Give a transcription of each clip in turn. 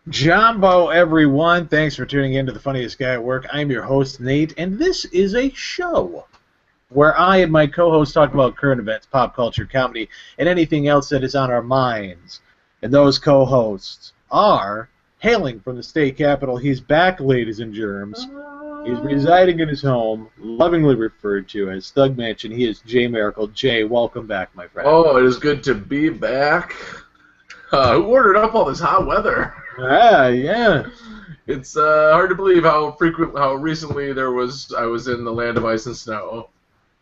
Jumbo, everyone. Thanks for tuning in to The Funniest Guy at Work. I'm your host, Nate, and this is a show where I and my co-host talk about current events, pop culture, comedy, and anything else that is on our minds. And those co-hosts are hailing from the state capital. He's back, ladies and germs. He's residing in his home, lovingly referred to as Thug Mansion. He is Jay Miracle. Jay, welcome back, my friend. Oh, it is good to be back. Who ordered up all this hot weather? Yeah. It's hard to believe how recently I was in the land of ice and snow,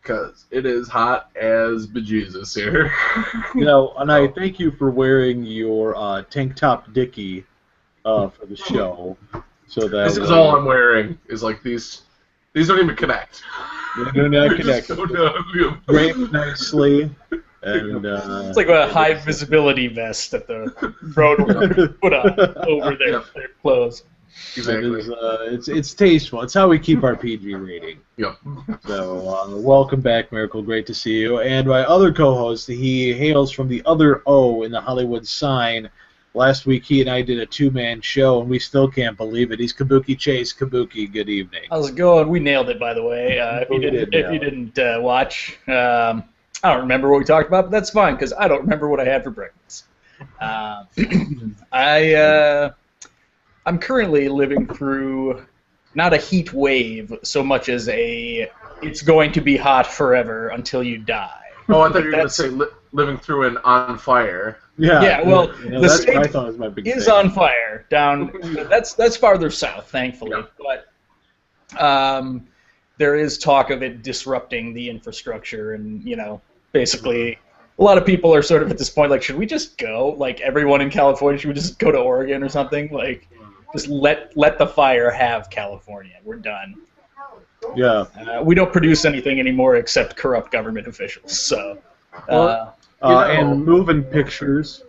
because it is hot as bejesus here. And I thank you for wearing your tank top dickie for the show. So that this is all I'm wearing. Is like these don't even connect. They do not connect. Drape nicely. And, it's like a high visibility vest that the road workers put on over their clothes. Exactly. It's tasteful. It's how we keep our PG rating. Yep. So welcome back, Miracle. Great to see you. And my other co-host, he hails from the other O in the Hollywood sign. Last week he and I did a two-man show, and we still can't believe it. He's Kabuki Chase. Kabuki, good evening. How's it going? We nailed it, by the way. If you didn't watch. I don't remember what we talked about, but that's fine because I don't remember what I had for breakfast. I'm currently living through not a heat wave so much as it's going to be hot forever until you die. Oh, I thought you were going to say living through an on fire. Yeah. Well, the state was my big is thing. on fire down. That's farther south, thankfully, but there is talk of it disrupting the infrastructure, and basically, a lot of people are sort of at this point like, should we just go? Like, everyone in California, should we just go to Oregon or something? Like, just let the fire have California. We're done. Yeah. We don't produce anything anymore except corrupt government officials. So. And moving pictures.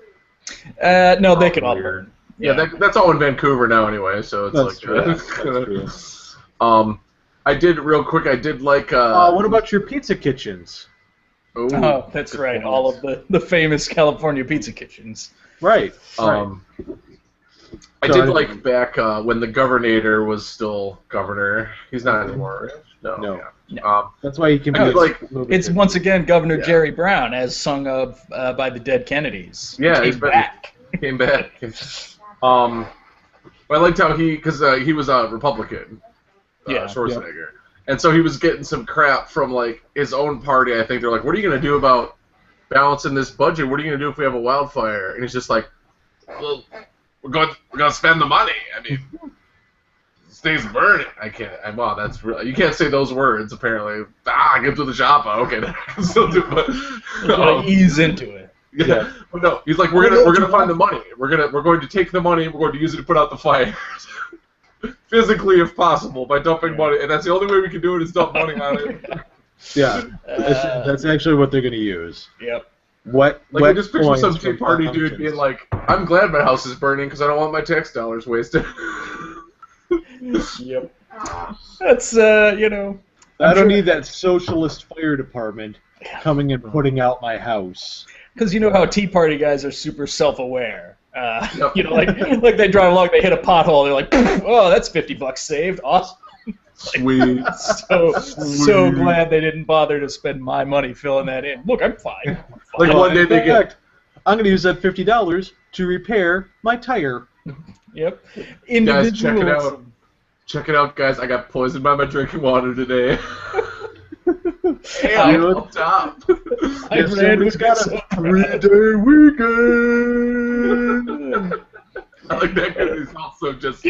No, they can all burn. Yeah, that's all in Vancouver now anyway. So it's That's true. true. I did real quick. I did like. What about your pizza kitchens? Oh, that's right. All of the famous California pizza kitchens. Right. I did like back when the governor was still governor. He's not anymore. No. Yeah. That's why he can be It's once again Governor Jerry Brown, as sung of by the dead Kennedys. Yeah, he's back. Came back. I liked how because he was a Republican. Schwarzenegger. Yep. And so he was getting some crap from like his own party. I think they're like, "What are you going to do about balancing this budget? What are you going to do if we have a wildfire?" And he's just like, "Well, we're going to spend the money. I mean, stays burning." I can't. Wow, that's really, you can't say those words apparently. Get to the shop. Okay, still do, but ease into it. Yeah. But no, he's like, we're gonna find the money. We're going to take the money. We're going to use it to put out the fire. Physically, if possible, by dumping money, and that's the only way we can do it is dump money on it. Yeah, that's actually what they're going to use. Yep. I just picture some Tea Party dude being like, "I'm glad my house is burning because I don't want my tax dollars wasted." Yep. That's I don't need that socialist fire department coming and putting out my house. Because you know how Tea Party guys are super self-aware. Like they drive along, they hit a pothole, they're like, "Oh, that's $50 saved, awesome." Sweet. So glad they didn't bother to spend my money filling that in. Look, I'm fine. Like one day they get. I'm going to use that $50 to repair my tire. Yep. Guys, check it out, guys. I got poisoned by my drinking water today. Hey, on top. Somebody's got a 3-day weekend. I like that guy who's also just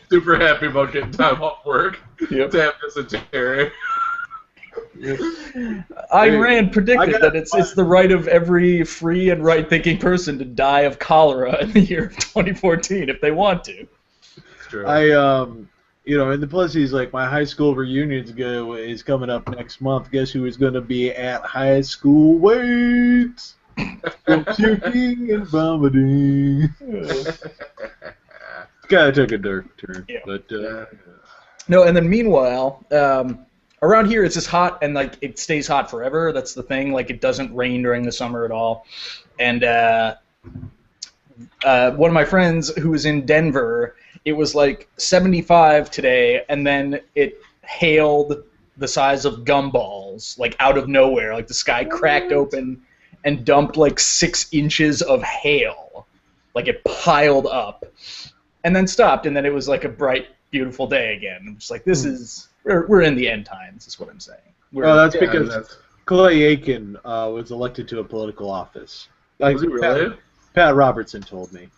super happy about getting time off work to have dysentery. Ayn Rand predicted that it's the right of every free and right-thinking person to die of cholera in the year of 2014 if they want to. It's true. And the plus he's like, my high school reunion is coming up next month. Guess who is going to be at high school weights? Puking and vomiting. Kind of took a dark turn. Yeah. But, No, and then meanwhile, around here it's just hot, and like it stays hot forever. That's the thing. Like it doesn't rain during the summer at all, and one of my friends who was in Denver, it was like 75 today, and then it hailed the size of gumballs, like out of nowhere. Like the sky cracked open and dumped like 6 inches of hail. Like it piled up and then stopped, and then it was like a bright, beautiful day again. I'm just like, this is, we're in the end times, is what I'm saying. That's because Clay Aiken was elected to a political office. Like, was he really? Pat Robertson told me.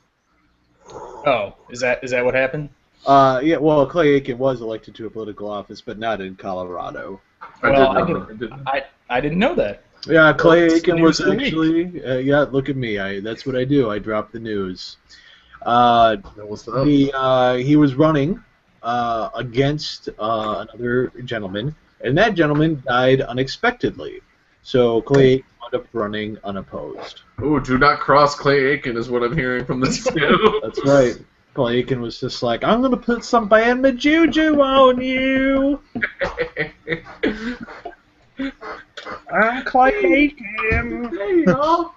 Oh, is that what happened? Yeah, well, Clay Aiken was elected to a political office, but not in Colorado. I didn't know that. Yeah, Clay Aiken was actually. Yeah, look at me. That's what I do. I drop the news. He was running against another gentleman, and that gentleman died unexpectedly. So Clay Aiken wound up running unopposed. Ooh, do not cross Clay Aiken is what I'm hearing from this too. That's right. Clay Aiken was just like, I'm going to put some Bama juju on you. I'm Clay Aiken. There you go.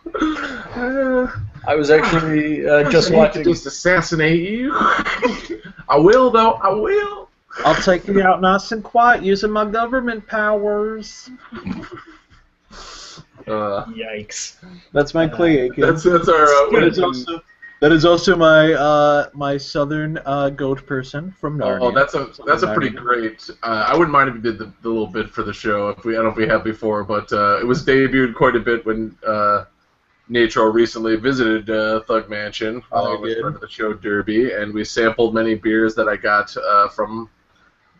I was actually just watching. Just assassinate you. I will, though. I will. I'll take you out nice and quiet using my government powers. Yikes. That's my Clay Aiken. That's our. That is also my my southern goat person from Narnia. Oh, that's a pretty great. I wouldn't mind if you did the little bit for the show. I don't know if we have before, but it was debuted quite a bit when Natro recently visited Thug Mansion with friend of the show Derby, and we sampled many beers that I got from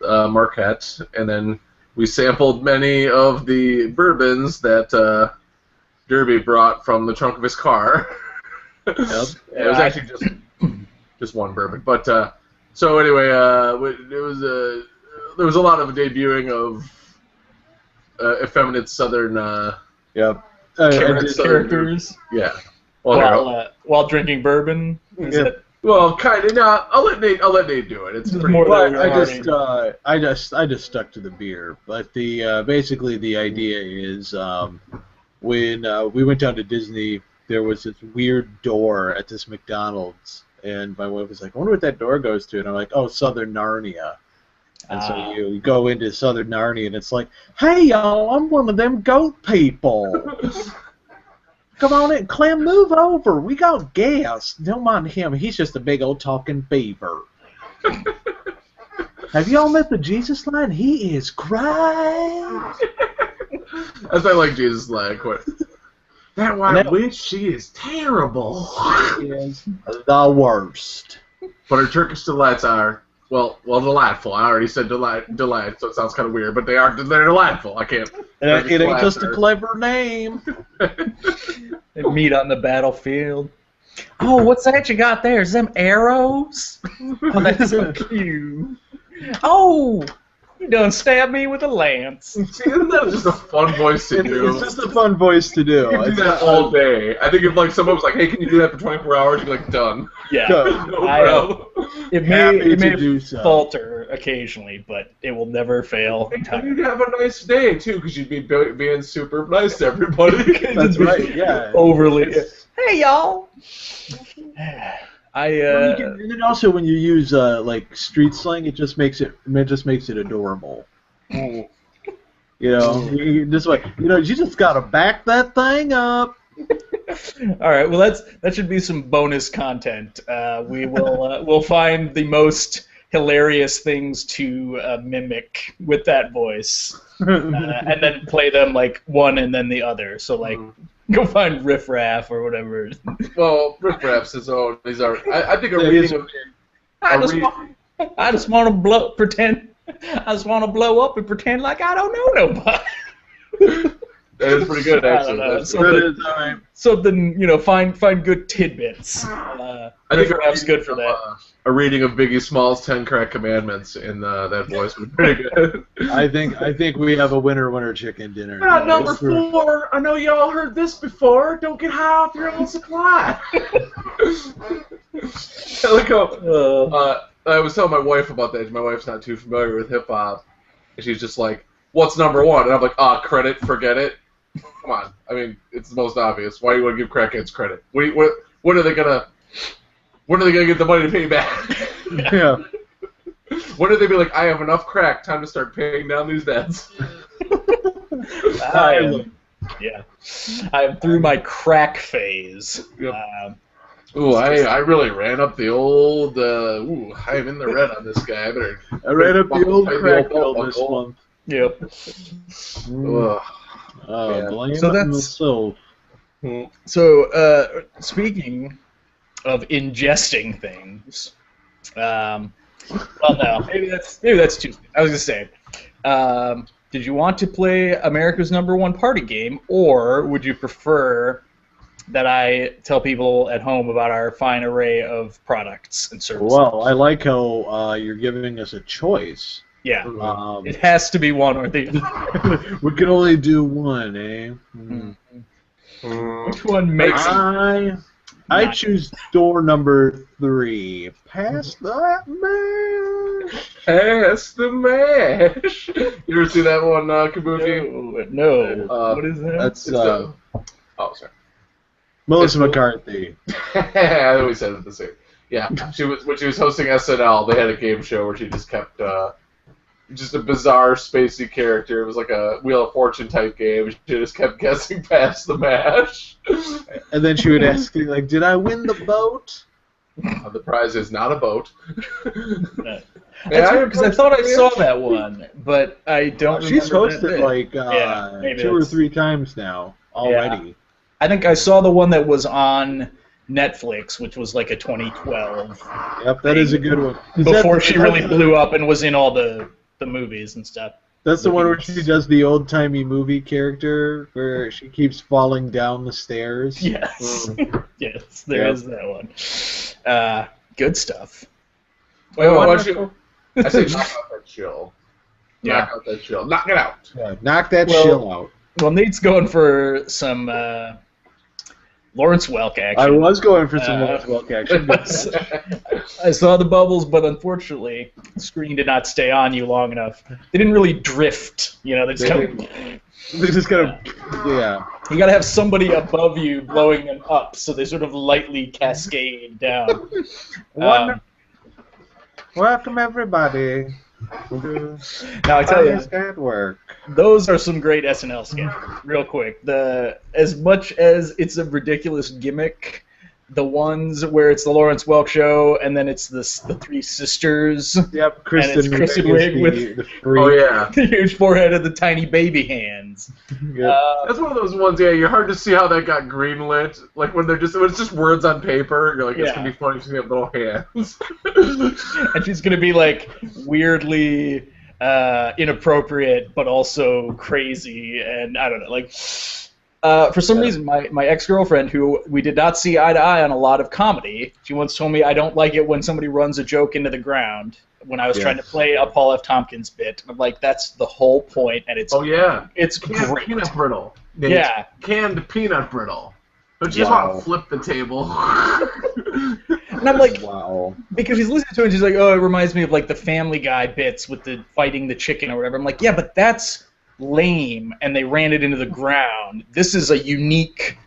Marquette, and then we sampled many of the bourbons that Derby brought from the trunk of his car. Yep. It was actually just one bourbon, but so anyway, it was there was a lot of debuting of effeminate Southern characters. Yeah, while drinking bourbon. Well, kind of not. I'll let Nate do it. It's pretty more. I just stuck to the beer, but the basically the idea is when we went down to Disney. There was this weird door at this McDonald's, and my wife was like, I wonder what that door goes to, and I'm like, oh, Southern Narnia. And so you go into Southern Narnia, and it's like, hey, y'all, I'm one of them goat people. Come on in, Clem, move over. We got gas. Don't mind him. He's just a big old talking beaver. Have y'all met the Jesus line? He is great. That's why I like Jesus line quite. That white witch, she is terrible. She is the worst. But her Turkish delights are, well, delightful. I already said delight, so it sounds kind of weird, but they're delightful. I can't. It ain't just a clever name. They meet on the battlefield. Oh, what's that you got there? Is them arrows? Oh, that's so cute. Oh! You done stabbed me with a lance. See, isn't that just a fun voice to do? It's just a fun voice to do. You can do that all day. I think if like someone was like, "Hey, can you do that for 24 hours?" You'd be like, "Done." Yeah. No it may falter occasionally, but it will never fail. You'd have a nice day too, because you'd be being super nice to everybody. That's right. Yeah. Overly. Hey, y'all. And then also when you use like street slang, it just makes it adorable. You know, you just gotta back that thing up. All right, well that should be some bonus content. We'll find the most hilarious things to mimic with that voice, and then play them like one and then the other. So like. Go find Riff Raff or whatever. Well, Riff Raff's his own. These are. I think a reading of. I just want to pretend. I just want to blow up and pretend like I don't know nobody. That is pretty good, actually. Something, find good tidbits. I think Raff's good for that. A reading of Biggie Smalls' 10 Crack Commandments in that voice would be pretty good. I think we have a winner chicken dinner. Number 4. I know y'all heard this before. Don't get high off your own supply. Look how I was telling my wife about that. My wife's not too familiar with hip hop, and she's just like, "What's number 1?" And I'm like, credit, forget it. Come on. I mean, it's the most obvious. Why do you want to give crackheads credit? What are they gonna? When are they going to get the money to pay back? Yeah. When are they be like, I have enough crack, time to start paying down these debts? I am through my crack phase. Yep. I really ran up the old. I am in the red on this guy. I ran up the old crack bill this month. Yep. Blame so that's myself. So speaking of ingesting things, well, no, maybe that's too. I was gonna say, did you want to play America's #1 party game, or would you prefer that I tell people at home about our fine array of products and services? Well, I like how you're giving us a choice. Yeah, it has to be one or the other. We can only do one, eh? Which one makes I choose door number 3. Pass that mash. Pass the mash. You ever see that one, Kabuki? No. What is that? That's oh, sorry. Melissa McCarthy. I always said it the same. Yeah, when she was hosting SNL, they had a game show where she just kept just a bizarre, spacey character. It was like a Wheel of Fortune type game. She just kept guessing past the mash. And then she would ask me, like, did I win the boat? The prize is not a boat. That's weird, because I thought I saw that one, but I don't remember. She's hosted like 2 or 3 times now already. Yeah. I think I saw the one that was on Netflix, which was like a 2012. Yep, that is a good one. Before she really blew up and was in all the movies and stuff. That's the one where she does the old-timey movie character where she keeps falling down the stairs. Yes. Yes, there is that one. Good stuff. Wait, I say knock out that chill. Knock out that chill. Knock it out. Yeah, knock that chill out. Well, Nate's going for some Lawrence Welk action. I was going for some Lawrence Welk action. I saw the bubbles, but unfortunately, the screen did not stay on you long enough. They didn't really drift. You know, they just kind of. Yeah. You gotta have somebody above you blowing them up, so they sort of lightly cascade down. Welcome everybody. Now I tell you, at work. Those are some great SNL sketches. Real quick, as much as it's a ridiculous gimmick, the ones where it's the Lawrence Welk show and then it's the 3 sisters. Yep, Kristen and it's Kristen Wiig with the huge forehead and the tiny baby hands. Yep. That's one of those ones. Yeah, you're hard to see how that got greenlit. Like when it's just words on paper. You're like, it's gonna be funny because they have little hands. And she's gonna be like weirdly inappropriate, but also crazy, and I don't know, like. For some reason, my ex-girlfriend, who we did not see eye to eye on a lot of comedy, she once told me I don't like it when somebody runs a joke into the ground when I was trying to play a Paul F. Tompkins bit. I'm like, that's the whole point, and it's it's canned great. Peanut brittle. Yeah. Canned peanut brittle. Don't you just want to flip the table? And I'm like, wow. Because he's listening to it and she's like, oh, it reminds me of like the Family Guy bits with the fighting the chicken or whatever. I'm like, yeah, but that's lame, and they ran it into the ground. This is a unique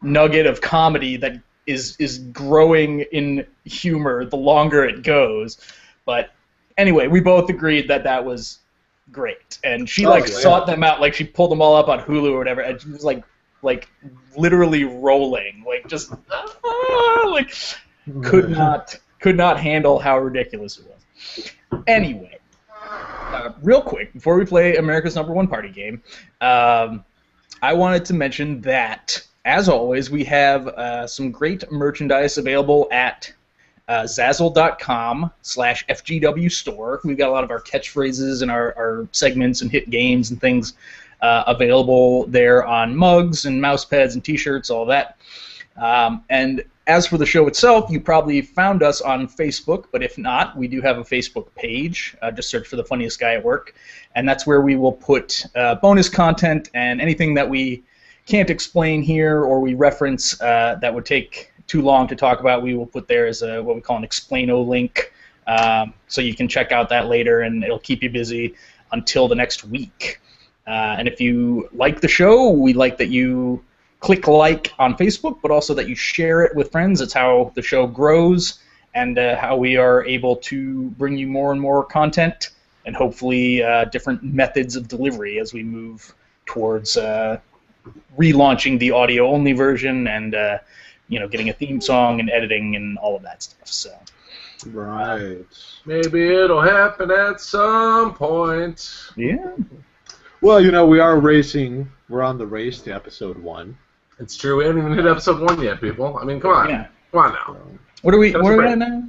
nugget of comedy that is growing in humor the longer it goes. But anyway, we both agreed that was great, and she sought them out, like she pulled them all up on Hulu or whatever, and she was like literally rolling, like just like could not handle how ridiculous it was. Anyway. Real quick, before we play America's #1 party game, I wanted to mention that, as always, we have some great merchandise available at Zazzle.com/FGW store. We've got a lot of our catchphrases and our segments and hit games and things available there on mugs and mouse pads and t-shirts, all that. And as for the show itself, you probably found us on Facebook, but if not, we do have a Facebook page. Just search for The Funniest Guy at Work, and that's where we will put bonus content and anything that we can't explain here or we reference that would take too long to talk about, we will put there as what we call an explaino link, so you can check out that later, and it'll keep you busy until the next week. And if you like the show, we'd like that you click like on Facebook, but also that you share it with friends. It's how the show grows and how we are able to bring you more and more content and hopefully different methods of delivery as we move towards relaunching the audio-only version and getting a theme song and editing and all of that stuff. So. Right. Maybe it'll happen at some point. Yeah. Well, we are racing. We're on the race to episode 1. It's true. We haven't even hit episode 1 yet, people. I mean, come on. Yeah. Come on now. What are we at now?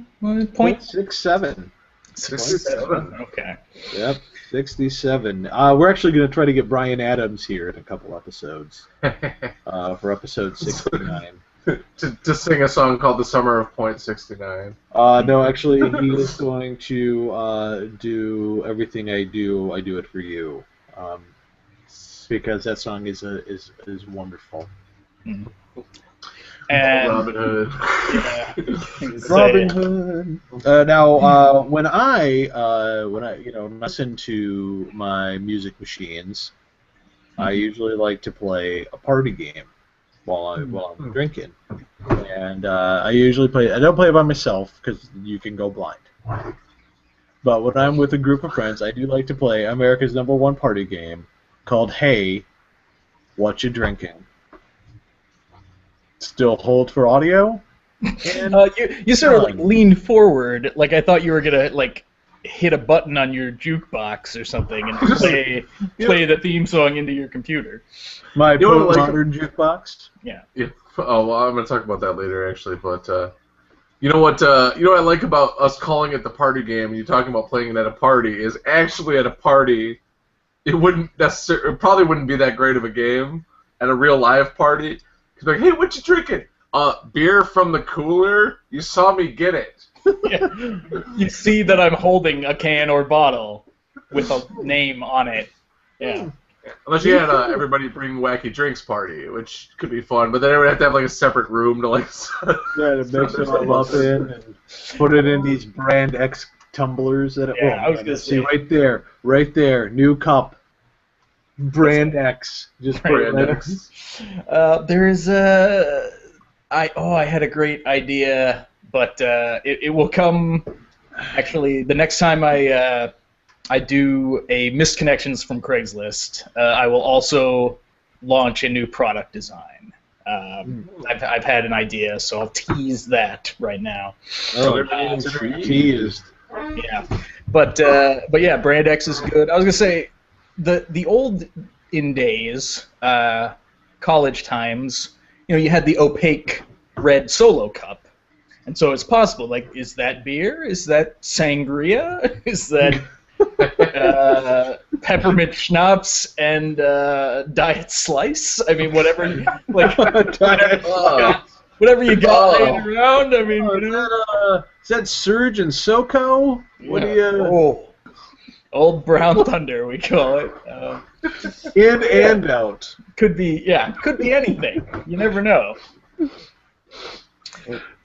Point 67. 67. Okay. Yep, 67. We're actually going to try to get Brian Adams here in a couple episodes for episode 69. to sing a song called "The Summer of .69." No, actually, he is going to do everything I do. I do it for you, because that song is wonderful. Mm-hmm. And Robin Hood. Yeah, Robin Hood. Now, when I listen to my music machines, I usually like to play a party game while I'm drinking, and I usually play. I don't play it by myself because you can go blind. But when I'm with a group of friends, I do like to play America's #1 party game called Hey, What You Drinking? Still hold for audio? You sort of leaned forward, like I thought you were gonna hit a button on your jukebox or something and play the theme song into your computer. My modern jukebox? Yeah. Oh well, I'm gonna talk about that later actually, but you know what I like about us calling it the party game and you talking about playing it at a party is actually at a party it probably wouldn't be that great of a game at a real live party. Cause like, hey, what you drinking? Beer from the cooler? You saw me get it. Yeah. You see that I'm holding a can or bottle with a name on it. Yeah. Unless you had everybody bring wacky drinks party, which could be fun, but then everyone have to have a separate room to to mix it all up in and put it in these Brand X tumblers that I was gonna say right there, new cup. Brand X. Just Brand X. There is I had a great idea, but it will come. Actually, the next time I do a Missed Connections from Craigslist, I will also launch a new product design. I've had an idea, so I'll tease that right now. Oh, teased. Yeah, but yeah, Brand X is good. I was gonna say the old days, college times, you had the opaque red Solo cup, and so it's possible. Like, is that beer? Is that sangria? Is that peppermint schnapps and diet slice? I mean, whatever. Whatever you got laying around. I mean, is that Surge and SoCo? What do you? Oh, Old Brown Thunder, we call it. In and out. Could be anything. You never know.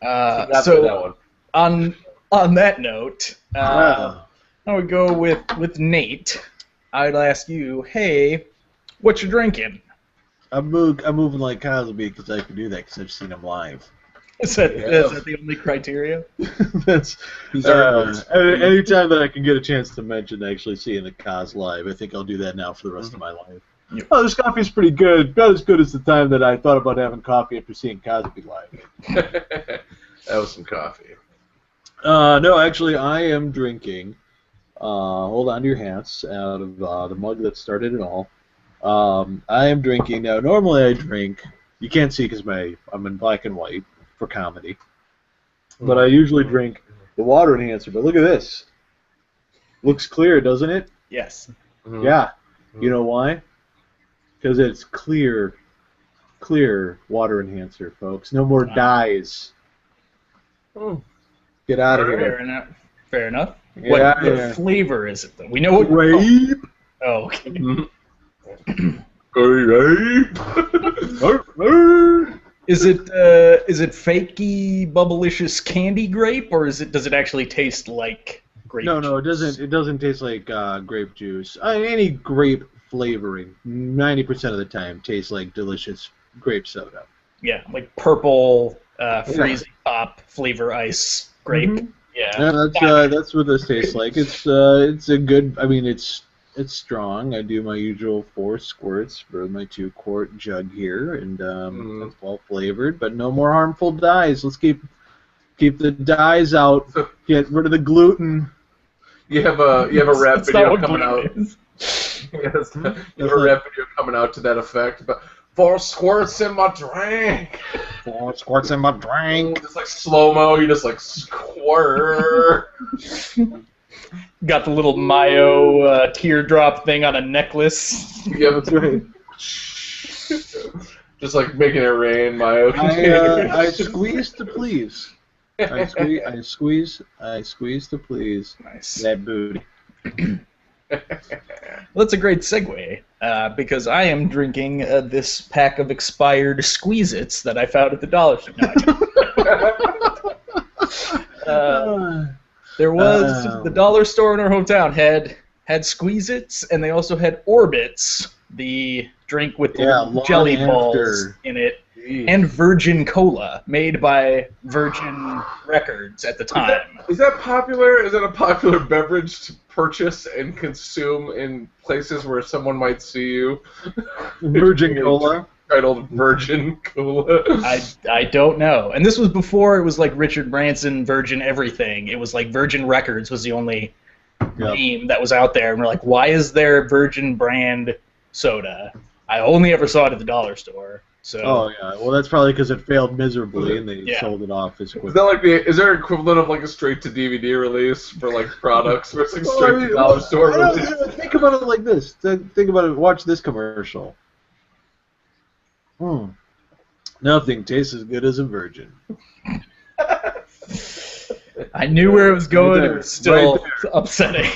So on that note, I would go with Nate. I'd ask you, hey, what you drinking? I'm moving like Cosby because I can do that because I've seen him live. Is that the only criteria? That's anytime that I can get a chance to mention actually seeing the Cos live, I think I'll do that now for the rest of my life. Yep. Oh, this coffee's pretty good. About as good as the time that I thought about having coffee after seeing Cosby live. That was some coffee. No, actually, I am drinking. Hold on to your hats out of the mug that started it all. I am drinking now. Normally, I drink. You can't see because I'm in black and white for comedy. But I usually drink the water enhancer. But look at this. Looks clear, doesn't it? Yes. Mm-hmm. Yeah. You know why? Because it's clear water enhancer, folks. No more dyes. Get out of here. Fair enough. What flavor is it, though? We know what grape. Oh, okay. Is it fakey, bubblicious candy grape, or does it actually taste like grape? No, it doesn't. It doesn't taste like grape juice. Any grape flavoring, 90% of the time, tastes like delicious grape soda. Yeah, like purple freezing pop flavor ice grape. Mm-hmm. Yeah, that's what this tastes like. It's a good. I mean, it's strong. I do my usual 4 squirts for my 2-quart jug here, and it's well flavored, but no more harmful dyes. Let's keep the dyes out. Get rid of the gluten. You have a rap video coming out. Yes, you have a rap video coming out to that effect. But 4 squirts in my drink. 4 squirts in my drink. Just like slow mo, you just like squirt. Got the little Mayo teardrop thing on a necklace. Yeah, that's right. Just like making it rain, Mayo. I squeeze to please. I squeeze to please. Nice. That booty. Well, that's a great segue, because I am drinking this pack of expired Squeeze-Its that I found at the dollar store. There was the dollar store in our hometown had Squeeze-Its, and they also had Orbits, the drink with the jelly balls in it, and Virgin Cola, made by Virgin Records at the time. Is that popular? Is that a popular beverage to purchase and consume in places where someone might see you? Virgin Cola? Titled Virgin Cola. I don't know. And this was before it was like Richard Branson, Virgin everything. It was like Virgin Records was the only name that was out there. And we're like, why is there Virgin brand soda? I only ever saw it at the dollar store. So. Oh yeah, well that's probably because it failed miserably and they sold it off as quickly. Is that like is there an equivalent of like a straight to DVD release for like products where it's like straight to dollar store release? Think about it like this. Think about it. Watch this commercial. Nothing tastes as good as a Virgin. I knew where it was going. It was still upsetting.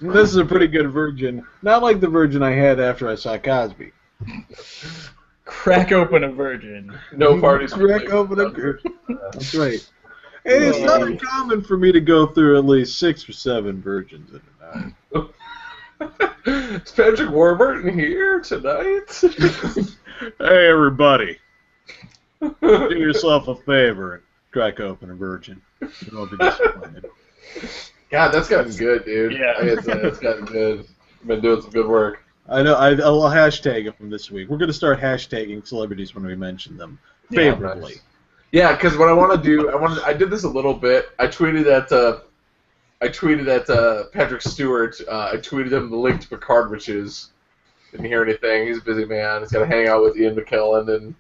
This is a pretty good Virgin. Not like the Virgin I had after I saw Cosby. Crack open a Virgin. No parties. Crack open a Virgin. That's right. And it's not uncommon for me to go through at least 6 or 7 Virgins in a night. Is Patrick Warburton here tonight? Hey, everybody. Do yourself a favor and crack open a Virgin. You won't be disappointed. God, that's gotten good, dude. Yeah. It's gotten good. Been doing some good work. I know. I'll hashtag them this week. We're going to start hashtagging celebrities when we mention them favorably. Yeah, because what I want to do, I did this a little bit. I tweeted at Patrick Stewart. I tweeted him the link to Picard Riches. Didn't hear anything. He's a busy man. He's got to hang out with Ian McKellen and.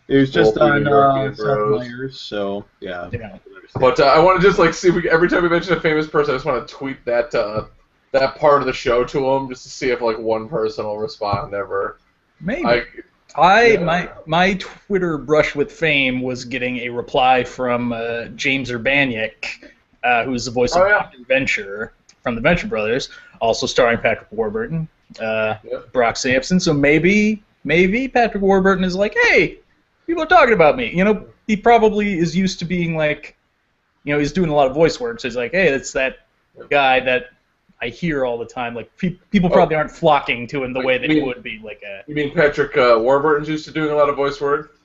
It was just on Seth Meyers, so yeah. But I want to just like see if every time we mention a famous person, I just want to tweet that that part of the show to him just to see if like one person will respond ever. Maybe. My Twitter brush with fame was getting a reply from James Urbaniak, who's the voice of Dr. Venture from the Venture Brothers, also starring Patrick Warburton, Brock Sampson. So maybe Patrick Warburton is like, hey, people are talking about me. You know, he probably is used to being like, you know, he's doing a lot of voice work, so he's like, hey, it's that guy that I hear all the time. Like, people probably aren't flocking to him the way they would be. Like a. You mean Patrick Warburton's used to doing a lot of voice work?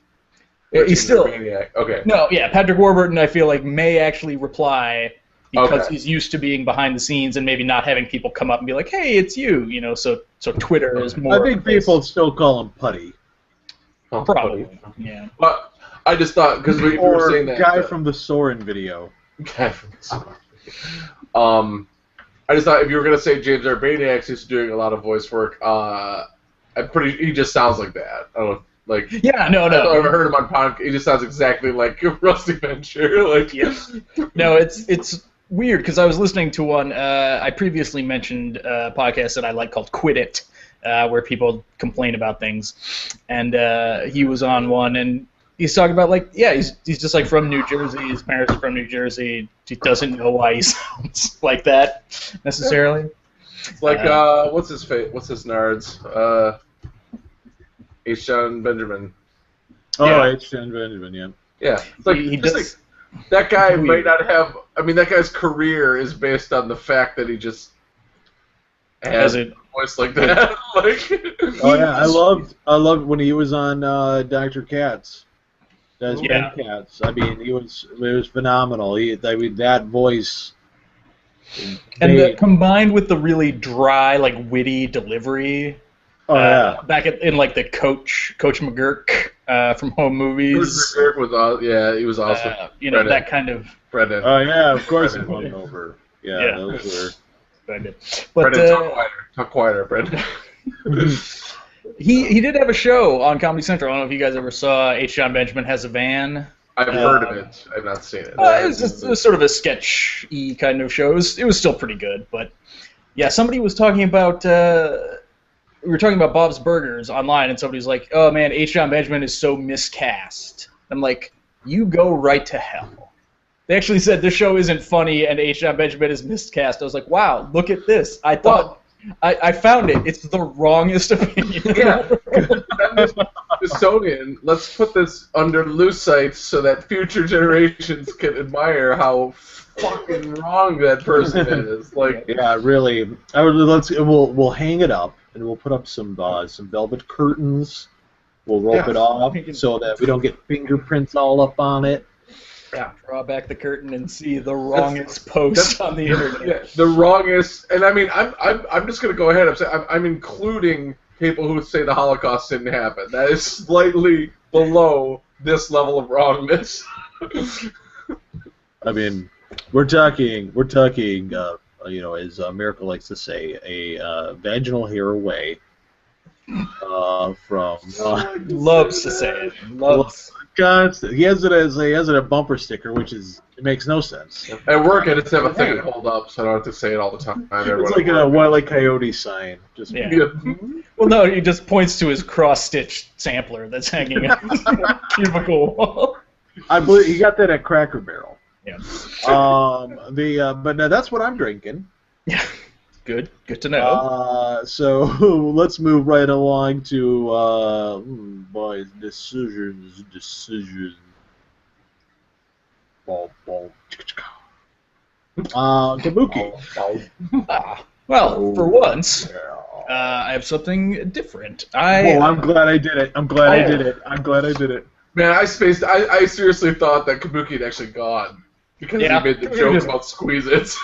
Yeah, he's still. Okay. No, yeah, Patrick Warburton, I feel like, may actually reply because he's used to being behind the scenes and maybe not having people come up and be like, hey, it's you, you know, so Twitter is more. I think people still call him Putty. Probably, yeah. But I just thought, because we were saying that. Guy from the Soren video. Guy from the Soren. I just thought if you were going to say James Urbaniak is doing a lot of voice work, he just sounds like that. I don't know, like. Yeah, no. I've heard him on podcast. He just sounds exactly like Rusty Venture. Like. Yeah. No, it's weird because I was listening to one. I previously mentioned a podcast that I like called Quit It, where people complain about things, and he was on one and. He's talking about, like, yeah, he's just, like, from New Jersey. His parents are from New Jersey. He doesn't know why he sounds like that, necessarily. It's like, what's his nards? H. John Benjamin. Oh, H. John Benjamin, yeah. Yeah. It's like, that guy might not have, that guy's career is based on the fact that he just has a voice like that. Oh yeah, I loved when he was on Dr. Katz. Ben Katz. I mean, it was phenomenal. That voice. And combined with the really dry, like witty delivery. Oh yeah. Back in like the Coach McGurk from Home Movies. Coach McGurk was he was awesome. That kind of. Brendan. Oh yeah, of course it went over. Yeah, those were. But Brendan, talk quieter, Brendan. He did have a show on Comedy Central. I don't know if you guys ever saw H. Jon Benjamin Has a Van. I've heard of it. I've not seen it. It was sort of a sketch-y kind of show. It was still pretty good, but yeah, somebody was talking about. We were talking about Bob's Burgers online, and somebody's like, "Oh man, H. Jon Benjamin is so miscast." I'm like, "You go right to hell." They actually said this show isn't funny and H. Jon Benjamin is miscast. I was like, wow, look at this. I thought I found it. It's the wrongest opinion. Yeah. Smithsonian, let's put this under lucite so that future generations can admire how fucking wrong that person is. Yeah, really. We'll hang it up and we'll put up some velvet curtains. We'll rope it off so that we don't get fingerprints all up on it. Yeah. Draw back the curtain and see the wrongest post on the internet. Yeah, the wrongest, and I mean, I'm just gonna go ahead. I'm including people who say the Holocaust didn't happen. That is slightly below this level of wrongness. I mean, we're talking. As Miracle likes to say, a vaginal hair away from. Loves to say it. Loves. He has it as a bumper sticker, it makes no sense. At work, I just have a thing to hold up, so I don't have to say it all the time. It's like a Wile E. Coyote sign. Well, no, he just points to his cross-stitched sampler that's hanging on his cubicle wall. I believe he got that at Cracker Barrel. Yeah. But now that's what I'm drinking. Yeah. Good to know. So let's move right along to boys, decisions. Kabuki. Well, for once, I have something different. I'm glad I did it. I'm glad I did it. Man, I seriously thought that Kabuki had actually gone because he made the joke about Squeeze-Its.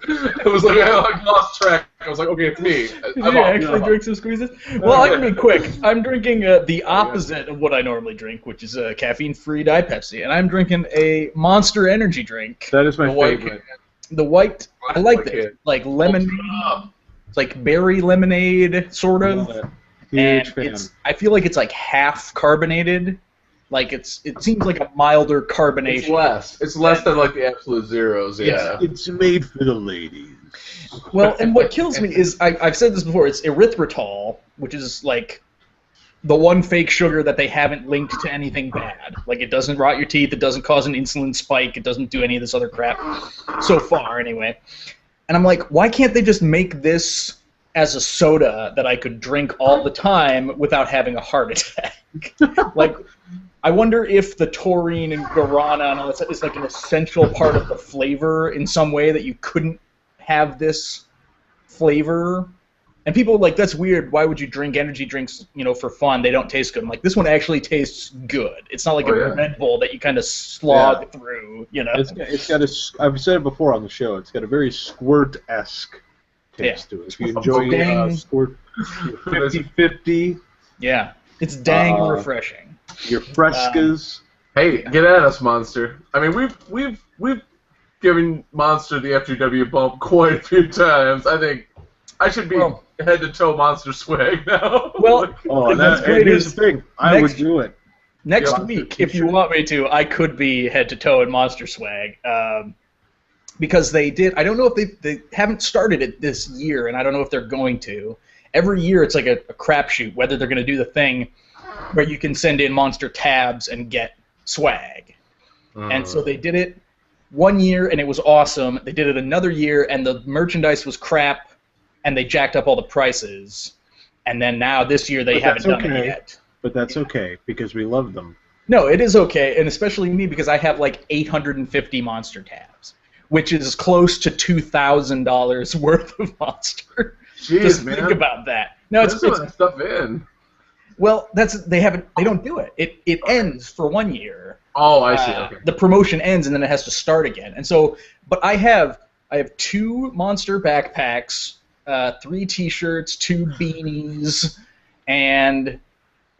I was like, I lost track. I was like, okay, it's me. Did you actually drink some Squeeze-Its? Well, I can be quick. I'm drinking the opposite of what I normally drink, which is a caffeine-free Diet Pepsi, and I'm drinking a Monster Energy drink. That is my favorite. The white, I like it. Like lemonade, like berry lemonade, sort of. Huge fan. I feel like it's like half carbonated. Like it seems like a milder carbonation. It's less than like the Absolute Zeros. Yeah. It's made for the ladies. Well, and what kills me is I've said this before. It's erythritol, which is like the one fake sugar that they haven't linked to anything bad. Like it doesn't rot your teeth. It doesn't cause an insulin spike. It doesn't do any of this other crap. So far, anyway. And I'm like, why can't they just make this as a soda that I could drink all the time without having a heart attack? Like. I wonder if the taurine and guarana and all that stuff is like an essential part of the flavor in some way that you couldn't have this flavor. And people are like, that's weird. Why would you drink energy drinks, for fun? They don't taste good. I'm like, this one actually tastes good. It's not like a Red Bull that you kind of slog through, It's got I've said it before on the show, it's got a very Squirt-esque taste to it. If you enjoy Squirt 50-50. Yeah, it's dang refreshing. Your Frescas. Hey, get at us, Monster. I mean, we've given Monster the FGW bump quite a few times. I think I should be head to toe Monster swag now. Well, that's great. Here's the thing. I would do it. Next week, if you want me to, I could be head to toe in Monster swag. Because they did. I don't know if they haven't started it this year, and I don't know if they're going to. Every year, it's like a crapshoot whether they're going to do the thing where you can send in Monster tabs and get swag. And so they did it one year, and it was awesome. They did it another year, and the merchandise was crap, and they jacked up all the prices. And then now this year they haven't done it yet. But that's okay, because we love them. No, it is okay, and especially me, because I have like 850 Monster tabs, which is close to $2,000 worth of Monster. Jeez, Just man. think about that. No, Put some of that stuff in. Well, they don't do it. It ends for 1 year. Oh, I see. Okay. The promotion ends and then it has to start again. And so, but I have 2 Monster backpacks, 3 T-shirts, 2 beanies, and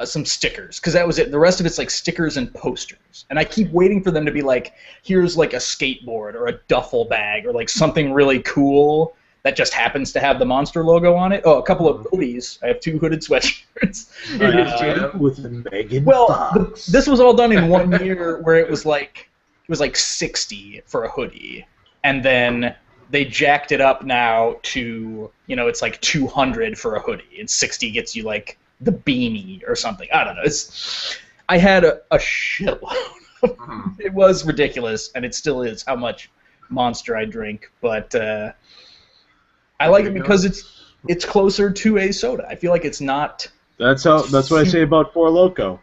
some stickers, because that was it. The rest of it's like stickers and posters. And I keep waiting for them to be like, here's like a skateboard or a duffel bag or like something really cool that just happens to have the Monster logo on it. Oh, a couple of hoodies. I have 2 hooded sweatshirts. With Megan well, Fox. this was all done in 1 year where it was like $60 for a hoodie, and then they jacked it up now to, it's like $200 for a hoodie, and $60 gets you like the beanie or something. I don't know. I had a shitload. It was ridiculous, and it still is how much Monster I drink, but I like it because it's closer to a soda. I feel like it's not. That's what I say about Four Loko.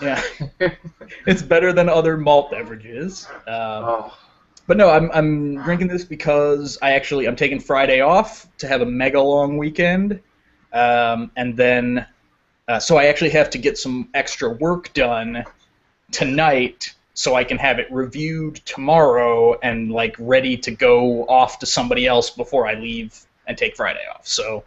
Yeah, it's better than other malt beverages. But no, I'm drinking this because I'm taking Friday off to have a mega long weekend, and then so I actually have to get some extra work done tonight so I can have it reviewed tomorrow and like ready to go off to somebody else before I leave and take Friday off. So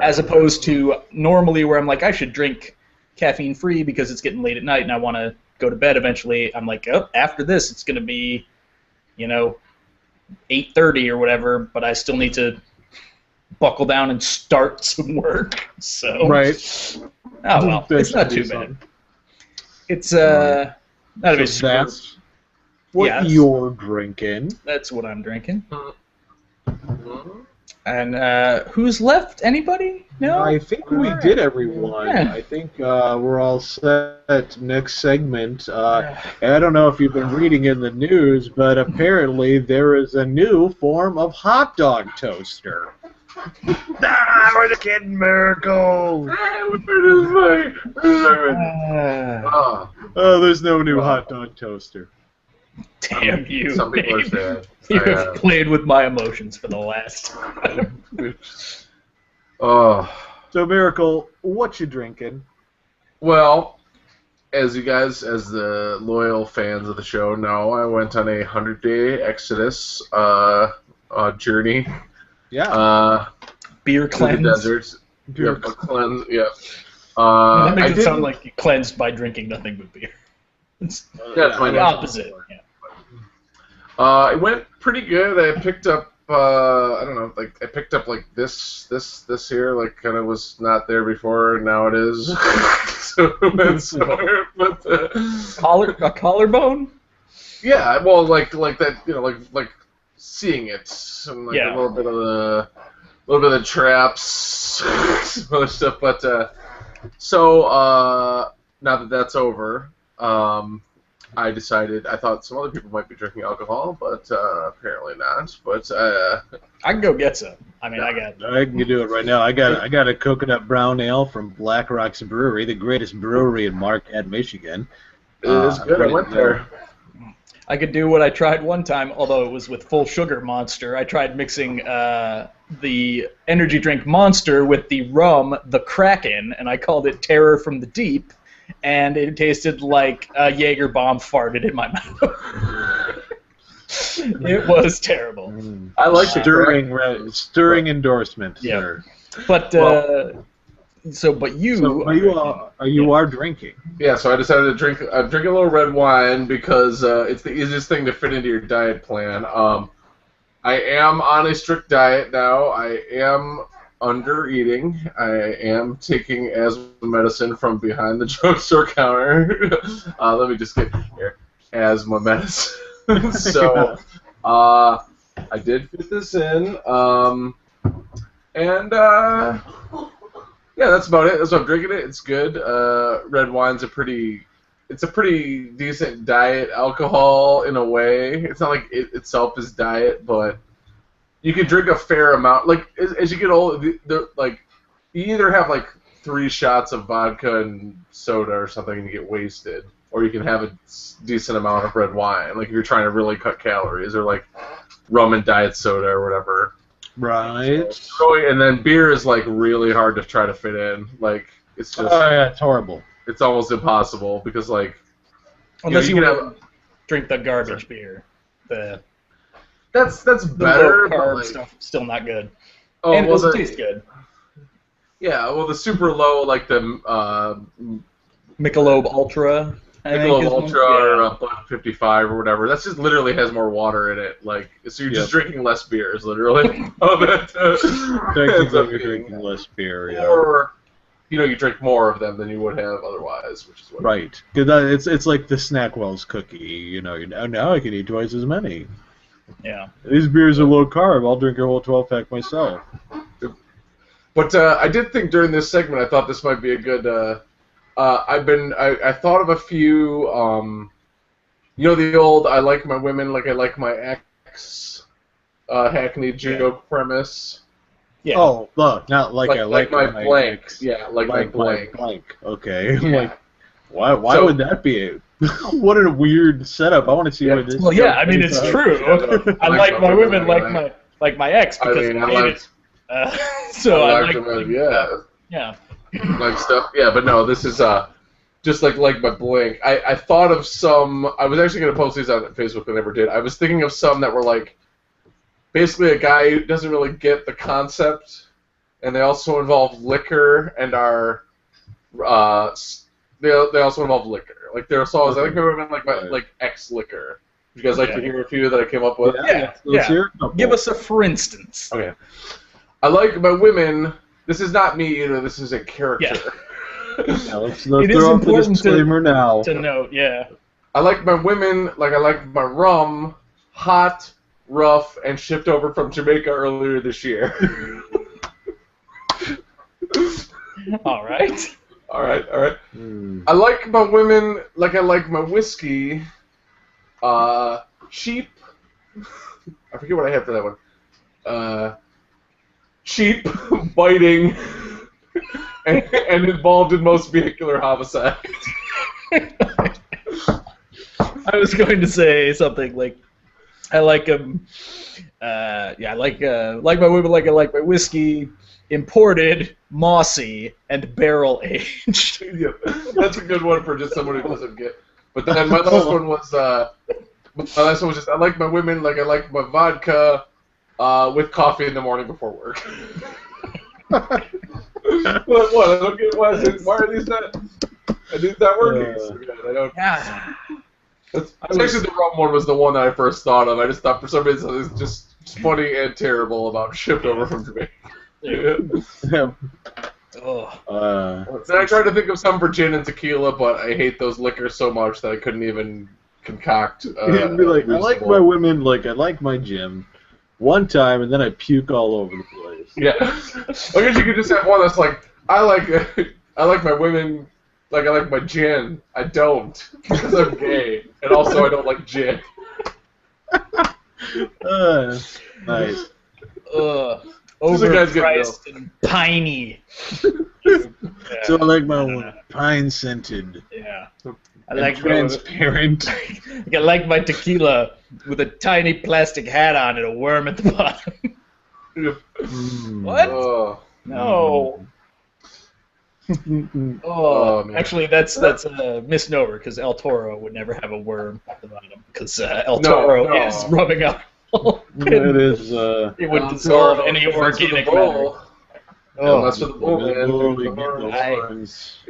as opposed to normally where I'm like, I should drink caffeine free because it's getting late at night and I want to go to bed eventually. I'm like, oh, after this it's going to be 8:30 or whatever, but I still need to buckle down and start some work. So right. Oh well, it's not too bad. It's not a big. So that's what you're drinking. That's what I'm drinking. And who's left? Anybody? No. I think we did, everyone. Yeah. I think we're all set. Next segment. I don't know if you've been reading in the news, but apparently there is a new form of hot dog toaster. We're the Kid Miracle. There's no new hot dog toaster. Damn you! Some people are sad. You have played with my emotions for the last time. So Miracle, what you drinking? Well, as the loyal fans of the show know, I went on a 100-day Exodus journey. Yeah. Beer cleanse. The deserts. Beer cleanse. Yeah. That makes it sound like you cleansed by drinking nothing but beer. It's the opposite. Yeah. It went pretty good. I picked up I picked up like this here, like kind of was not there before, now it is. So that's a collarbone? Yeah, well, like that, like seeing it, and like a little bit of the traps, some other stuff. But so now that that's over, I thought some other people might be drinking alcohol, but apparently not. But I can go get some. I mean, I can do it right now. I got a coconut brown ale from Black Rocks Brewery, the greatest brewery in Marquette, Michigan. It is good. I went there. I could do what I tried one time, although it was with full sugar Monster. I tried mixing the energy drink Monster with the rum, the Kraken, and I called it Terror from the Deep, and it tasted like a Jaeger bomb farted in my mouth. It was terrible. I like stirring endorsement. Yeah. Sir. But you are drinking. Yeah, so I decided to drink. I'm drinking a little red wine because it's the easiest thing to fit into your diet plan. I am on a strict diet now. I am under eating. I am taking asthma medicine from behind the drugstore counter. Let me just get here. Asthma medicine. So I did fit this in. Yeah, that's about it. That's what I'm drinking it. It's good. Red wine's a pretty decent diet alcohol in a way. It's not like it itself is diet, but you can drink a fair amount. Like as you get old, you either have like 3 shots of vodka and soda or something and you get wasted, or you can have a decent amount of red wine. Like if you're trying to really cut calories, or like rum and diet soda or whatever. Right. So, and then beer is like really hard to try to fit in. Like it's just. Oh yeah, it's horrible. It's almost impossible because like. Unless you want to drink the garbage beer. That's the better. Low carb like, stuff still not good. Oh, and it well, doesn't taste good. Yeah, well, the super low, like the Michelob Ultra. Michelob Ultra or Black 55 or whatever. That just literally has more water in it. Like, so you're just drinking less beers, literally. You're drinking less beer, yeah. Or, you drink more of them than you would have otherwise, which is what. Right. It's like the Snackwell's cookie. Now I can eat twice as many. Yeah. These beers are low carb. I'll drink a whole 12-pack myself. But I did think during this segment, I thought this might be a good. I thought of a few. The old "I like my women like I like my ex" hackneyed joke premise. Yeah. Oh, look, not like I like my blank. Ex. Yeah, like my blank. Okay. Yeah. Like, why would that be? What a weird setup. I want to see where this. Well, yeah, I mean it's true. I like my women like my ex because I hate it. So I like them, yeah. Like stuff. Yeah, but no, this is just like my blank. I thought of some. I was actually going to post these on Facebook, but never did. I was thinking of some that were like basically a guy who doesn't really get the concept, and they also involve liquor and are they also involve liquor. Like there are songs I think like X liquor. Would you guys like to hear a few that I came up with? Yeah. Give us a for instance. Okay. I like my women. This is not me either. This is a character. Yeah, let's throw up the disclaimer now. To note, yeah. I like my women like I like my rum, hot, rough, and shipped over from Jamaica earlier this year. All right. All right. I like my women like I like my whiskey. Cheap. I forget what I had for that one. Cheap, biting, and involved in most vehicular homicides. I was going to say something like, I like them. I like my women like I like my whiskey. Imported, mossy, and barrel aged. Yeah, that's a good one for just someone who doesn't get. But then my last one was just I like my women like I like my vodka, with coffee in the morning before work. What? I don't get why are these not? Are these not working? I don't. Yeah. That's actually the rum one was the one that I first thought of. I just thought for some reason it's just funny and terrible about shipped over from Jamaica. Yeah. Then I tried to think of some for gin and tequila, but I hate those liquors so much that I couldn't even concoct. Be like, I like my women like I like my gym. One time, and then I puke all over the place. Yeah. I guess you could just have one that's like, I like my women like I like my gin. I don't, because I'm gay, and also I don't like gin. Nice. Overpriced and piney. So I like my one pine scented. Yeah. I like transparent. I like my tequila with a tiny plastic hat on and a worm at the bottom. What? No. Actually, that's a misnomer because El Toro would never have a worm at the bottom because El Toro is rubbing up. It is. It would dissolve any organic matter. That's for the bull, man.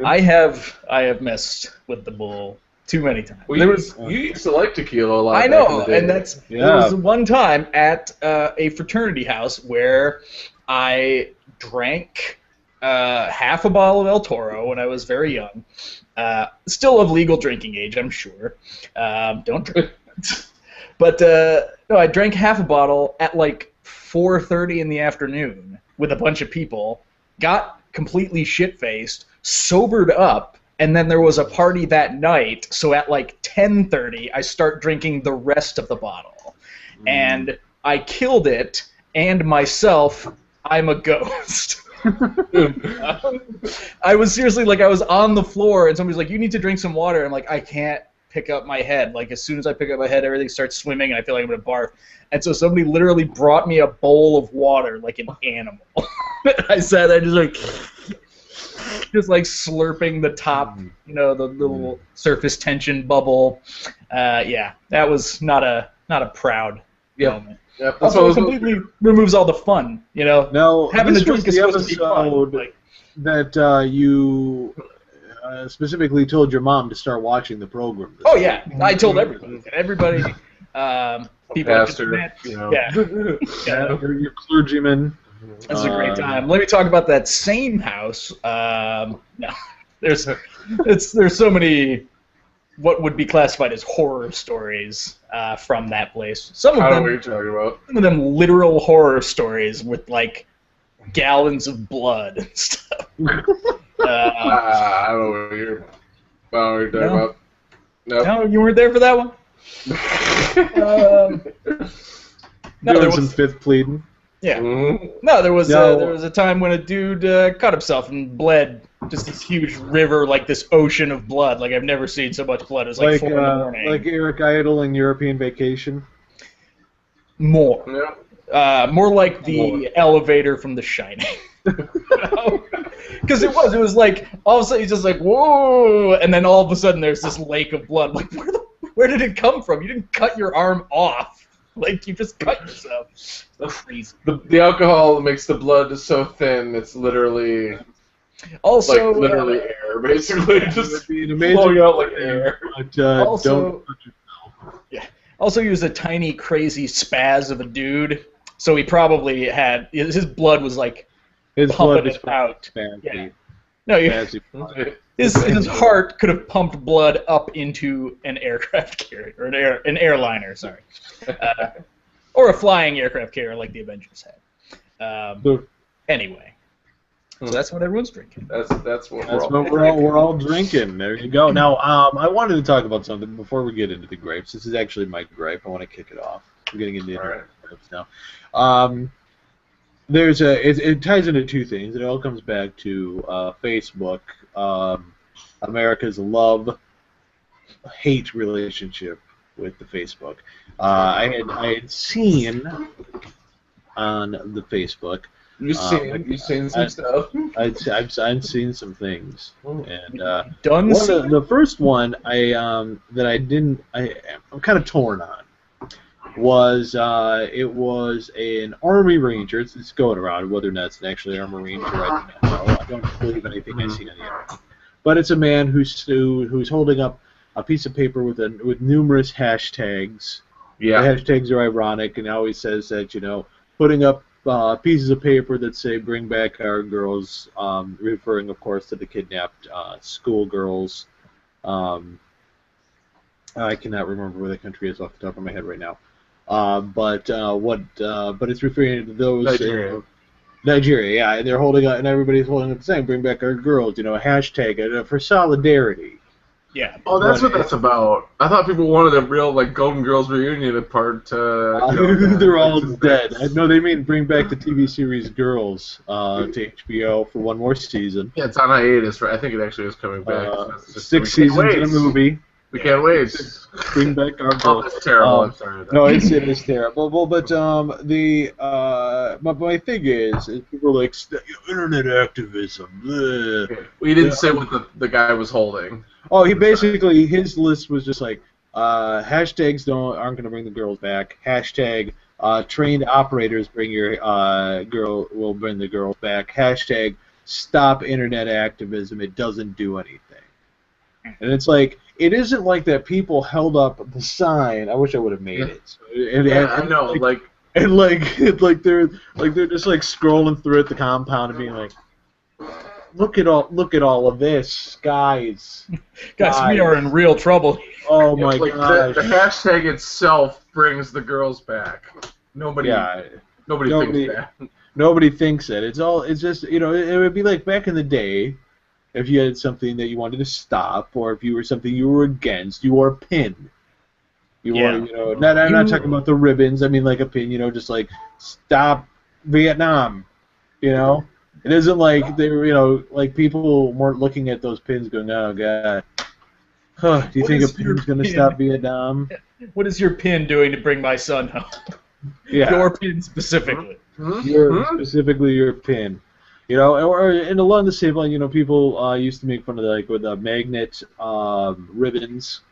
I have messed with the bull too many times. Well, you used to like tequila a lot. I know, and there was one time at a fraternity house where I drank half a bottle of El Toro when I was very young. Still of legal drinking age, I'm sure. Don't drink it. But no, I drank half a bottle at like 4:30 in the afternoon with a bunch of people, got completely shit-faced, sobered up, and then there was a party that night, so at like 10:30 I start drinking the rest of the bottle. And I killed it, and myself, I'm a ghost. I was seriously like, I was on the floor, and somebody's like, you need to drink some water. I'm like, I can't pick up my head. Like, as soon as I pick up my head, everything starts swimming, and I feel like I'm going to barf. And so somebody literally brought me a bowl of water like an animal. I sat there just like slurping the top, the little surface tension bubble. Yeah, that was not a proud moment. Yep. Also, it completely removes all the fun, No, having a drink is supposed to be episode fun. that you specifically told your mom to start watching the program. Oh yeah, I told everybody. People pastor, yeah. Your clergyman. That's a great time. Let me talk about that same house. No, there's so many what would be classified as horror stories from that place. Some of them literal horror stories with like gallons of blood and stuff. I don't know what you're talking about. Nope. No, you weren't there for that one. Doing some fifth pleading. Yeah. Mm-hmm. No, there was a time when a dude cut himself and bled just this huge river, like this ocean of blood. Like I've never seen so much blood. It was like 4 in the morning. Like Eric Idle in European Vacation. More. Yeah. More like the elevator from The Shining. Because it was like all of a sudden he's just like whoa, and then all of a sudden there's this lake of blood. Like where did it come from? You didn't cut your arm off. Like, you just cut yourself. So crazy. The alcohol makes the blood so thin, it's literally... Also, like, literally air, basically. Just flowing out like air. But, don't touch yourself. Yeah. Also, he was a tiny, crazy spaz of a dude, so he probably had... His blood was, like, pumping it out. Yeah. No, his heart could have pumped blood up into an aircraft carrier, or an airliner, sorry. Or a flying aircraft carrier like the Avengers had. Anyway. So that's what everyone's drinking. That's what we're all drinking. There you go. Now, I wanted to talk about something before we get into the grapes. This is actually my grape. I want to kick it off. I'm getting into grapes now. It ties into two things. It all comes back to Facebook, America's love-hate relationship with the Facebook. I had seen on the Facebook. You've seen some stuff. I've seen some things, and done. The first one I'm kind of torn on. Was it was an Army Ranger. It's going around whether or not it's actually an Army Ranger. I do not know. I don't believe anything I see on the internet. But it's a man who's holding up a piece of paper with numerous hashtags. Yeah. The hashtags are ironic, and he always says that putting up pieces of paper that say "Bring back our girls," referring, of course, to the kidnapped schoolgirls. I cannot remember where the country is off the top of my head right now. But it's referring to those Nigeria, yeah, and they're holding up, and everybody's holding up the same, "Bring back our girls," a hashtag for solidarity. Yeah. Oh, that's what that's about. I thought people wanted a real Golden Girls reunion part. They're all dead. No, they mean bring back the TV series Girls to HBO for one more season. Yeah, it's on hiatus. I think it actually is coming back. 6 seasons in a movie. We can't wait. Bring back our girls. Oh, that's terrible. I'm sorry. No, it is terrible. But my thing is people are like internet activism. Bleh. We didn't say what the guy was holding. Oh, he basically his list was just like hashtags aren't going to bring the girls back. Hashtag trained operators bring will bring the girls back. Hashtag stop internet activism. It doesn't do anything. And it's like, it isn't like that people held up the sign. I wish I would have made it. I know, they're just like scrolling through at the compound and being like, look at all of this, guys. Guys, we are in real trouble. Oh my gosh. The hashtag itself brings the girls back. Nobody thinks that. Nobody thinks that. It's just, it would be like back in the day. If you had something that you wanted to stop, or if you were something you were against, you wore a pin. I'm not talking about the ribbons. I mean, like a pin, just like stop Vietnam. It isn't like they were, like people weren't looking at those pins going, oh god. Huh, do you think a pin's going to stop Vietnam? What is your pin doing to bring my son home? Yeah. Your pin specifically. Specifically your pin. You know, and along the same line, you know, people used to make fun of with magnet ribbons.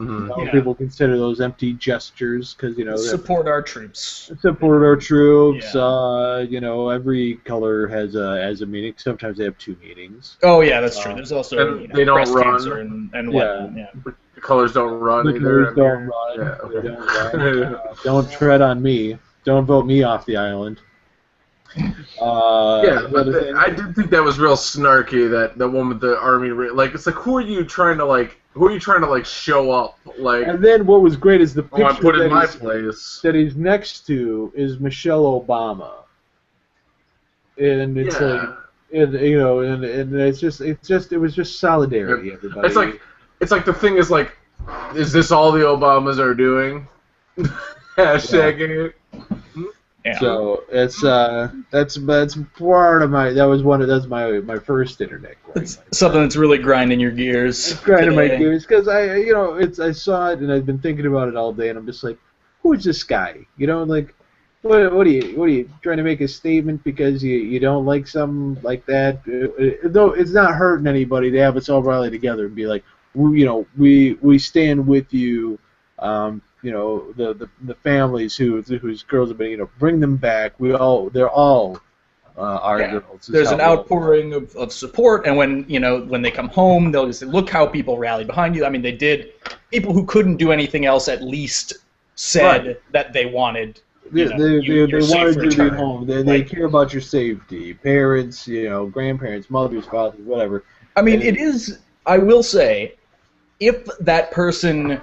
Mm-hmm. You know, people consider those empty gestures because, you know, support our troops. Support our troops. Yeah. You know, every color has a meaning. Sometimes they have two meanings. Oh yeah, that's true. There's also they don't breast run. cancer and whatnot. Yeah. The colors don't run. The colors don't run. Yeah, okay. They don't run. Don't tread on me. Don't vote me off the island. But I did think that was real snarky. That one with the army, like, it's like, who are you trying to show up, like? And then what was great is the picture I put in my place that he's next to is Michelle Obama, and it's like, and you know, and it was just solidarity. Everybody. It's like the thing is like, is this all the Obamas are doing? Hashtagging it. Yeah. So that's part of that's my first internet grind. It's something that's really grinding your gears. It's grinding my gears because I saw it and I've been thinking about it all day and I'm just like, who is this guy? You know, like, what are you trying to make a statement because you don't like something like that? Though it's not hurting anybody to have us all rally together and be like, we stand with you. You know, the families whose girls have been, you know, bring them back. They're all our girls. There's an outpouring of support, and when they come home, they'll just say, look how people rallied behind you. I mean, they did. People who couldn't do anything else at least said that they wanted. They wanted you to be home. They care about your safety. Parents, you know, grandparents, mothers, fathers, whatever. I mean, it is. I will say, if that person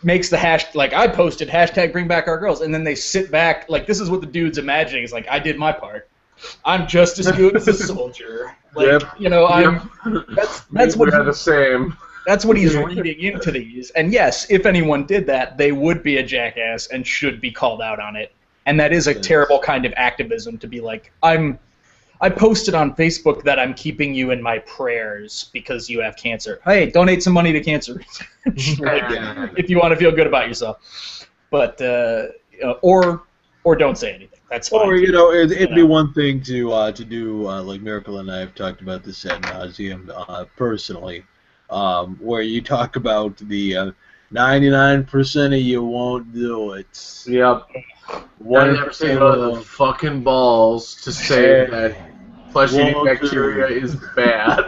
makes the like I posted hashtag bring back our girls, and then they sit back like this is what the dude's imagining. It's like, I did my part. I'm just as good as a soldier. Like, you know, that's what we're the same. That's what he's reading into these. And yes, if anyone did that, they would be a jackass and should be called out on it. And that is a terrible kind of activism to be like, I posted on Facebook that I'm keeping you in my prayers because you have cancer. Hey, donate some money to cancer if you want to feel good about yourself. But or don't say anything. That's fine. Or it'd be one thing to do like Miracle and I have talked about this ad nauseum personally, where you talk about the 99% of you won't do it. Yep. 1% of the fucking balls to say that flesh-eating bacteria is bad.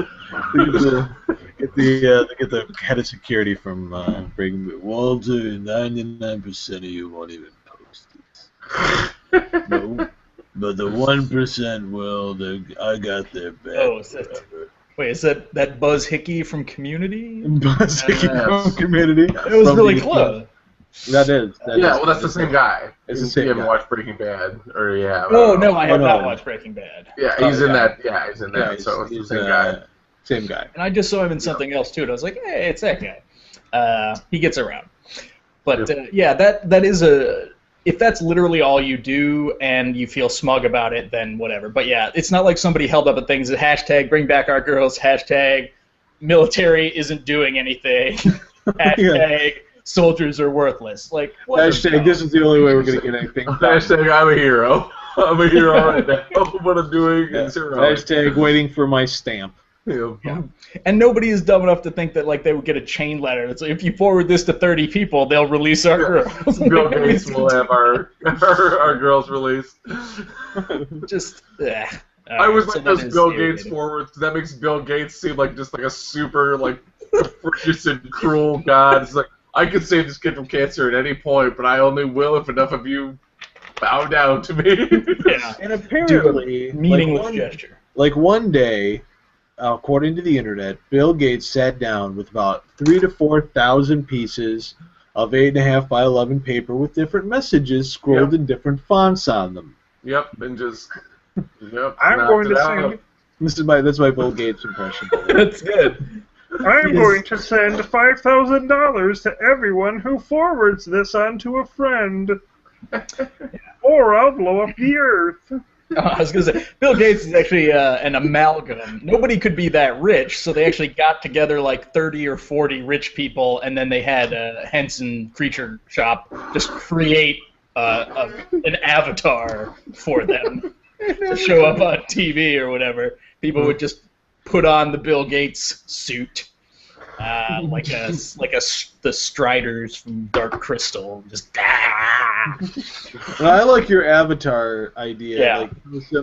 Get the head of security from Breaking Bad. Walter, 99% of you won't even post it. No, but the 1% will. I got their back. Oh, is that Buzz Hickey from Community? Buzz Hickey from Community. It was really close. That is. Well, that's the same guy. It's the same guy. You haven't watched Breaking Bad, or No, I have not watched Breaking Bad. Yeah, he's in that. Yeah, he's in that. So it's the same guy. Same guy. And I just saw him in something else too, and I was like, hey, it's that guy. He gets around. But that is a. If that's literally all you do and you feel smug about it, then whatever. But yeah, it's not like somebody held up a thing that hashtag bring back our girls, hashtag military isn't doing anything, hashtag soldiers are worthless. Like, hashtag this is the only way we're going to get anything done. Hashtag I'm a hero. I'm a hero right now. What I'm doing is heroic. Hashtag waiting for my stamp. Yeah. And nobody is dumb enough to think that like they would get a chain letter. It's like, if you forward this to 30 people, they'll release our girls. Bill Gates will have our girls released. Just I was like those Bill Gates forwards. That makes Bill Gates seem like just like a super like capricious and cruel god. It's like, I could save this kid from cancer at any point, but I only will if enough of you bow down to me. Yeah. And apparently, meaningless gesture. Like one day, according to the internet, Bill Gates sat down with about 3,000 to 4,000 pieces of 8.5 by 11 paper with different messages scrolled in different fonts on them. Yep, and just. Yep. I'm going to send. That's my Bill Gates impression. That's good. I'm going to send $5,000 to everyone who forwards this on to a friend. Or I'll blow up the earth. I was going to say, Bill Gates is actually an amalgam. Nobody could be that rich, so they actually got together like 30 or 40 rich people, and then they had Henson Creature Shop just create an avatar for them to show up on TV or whatever. People would just put on the Bill Gates suit, like the Striders from Dark Crystal, just Well, I like your avatar idea. Yeah. Like,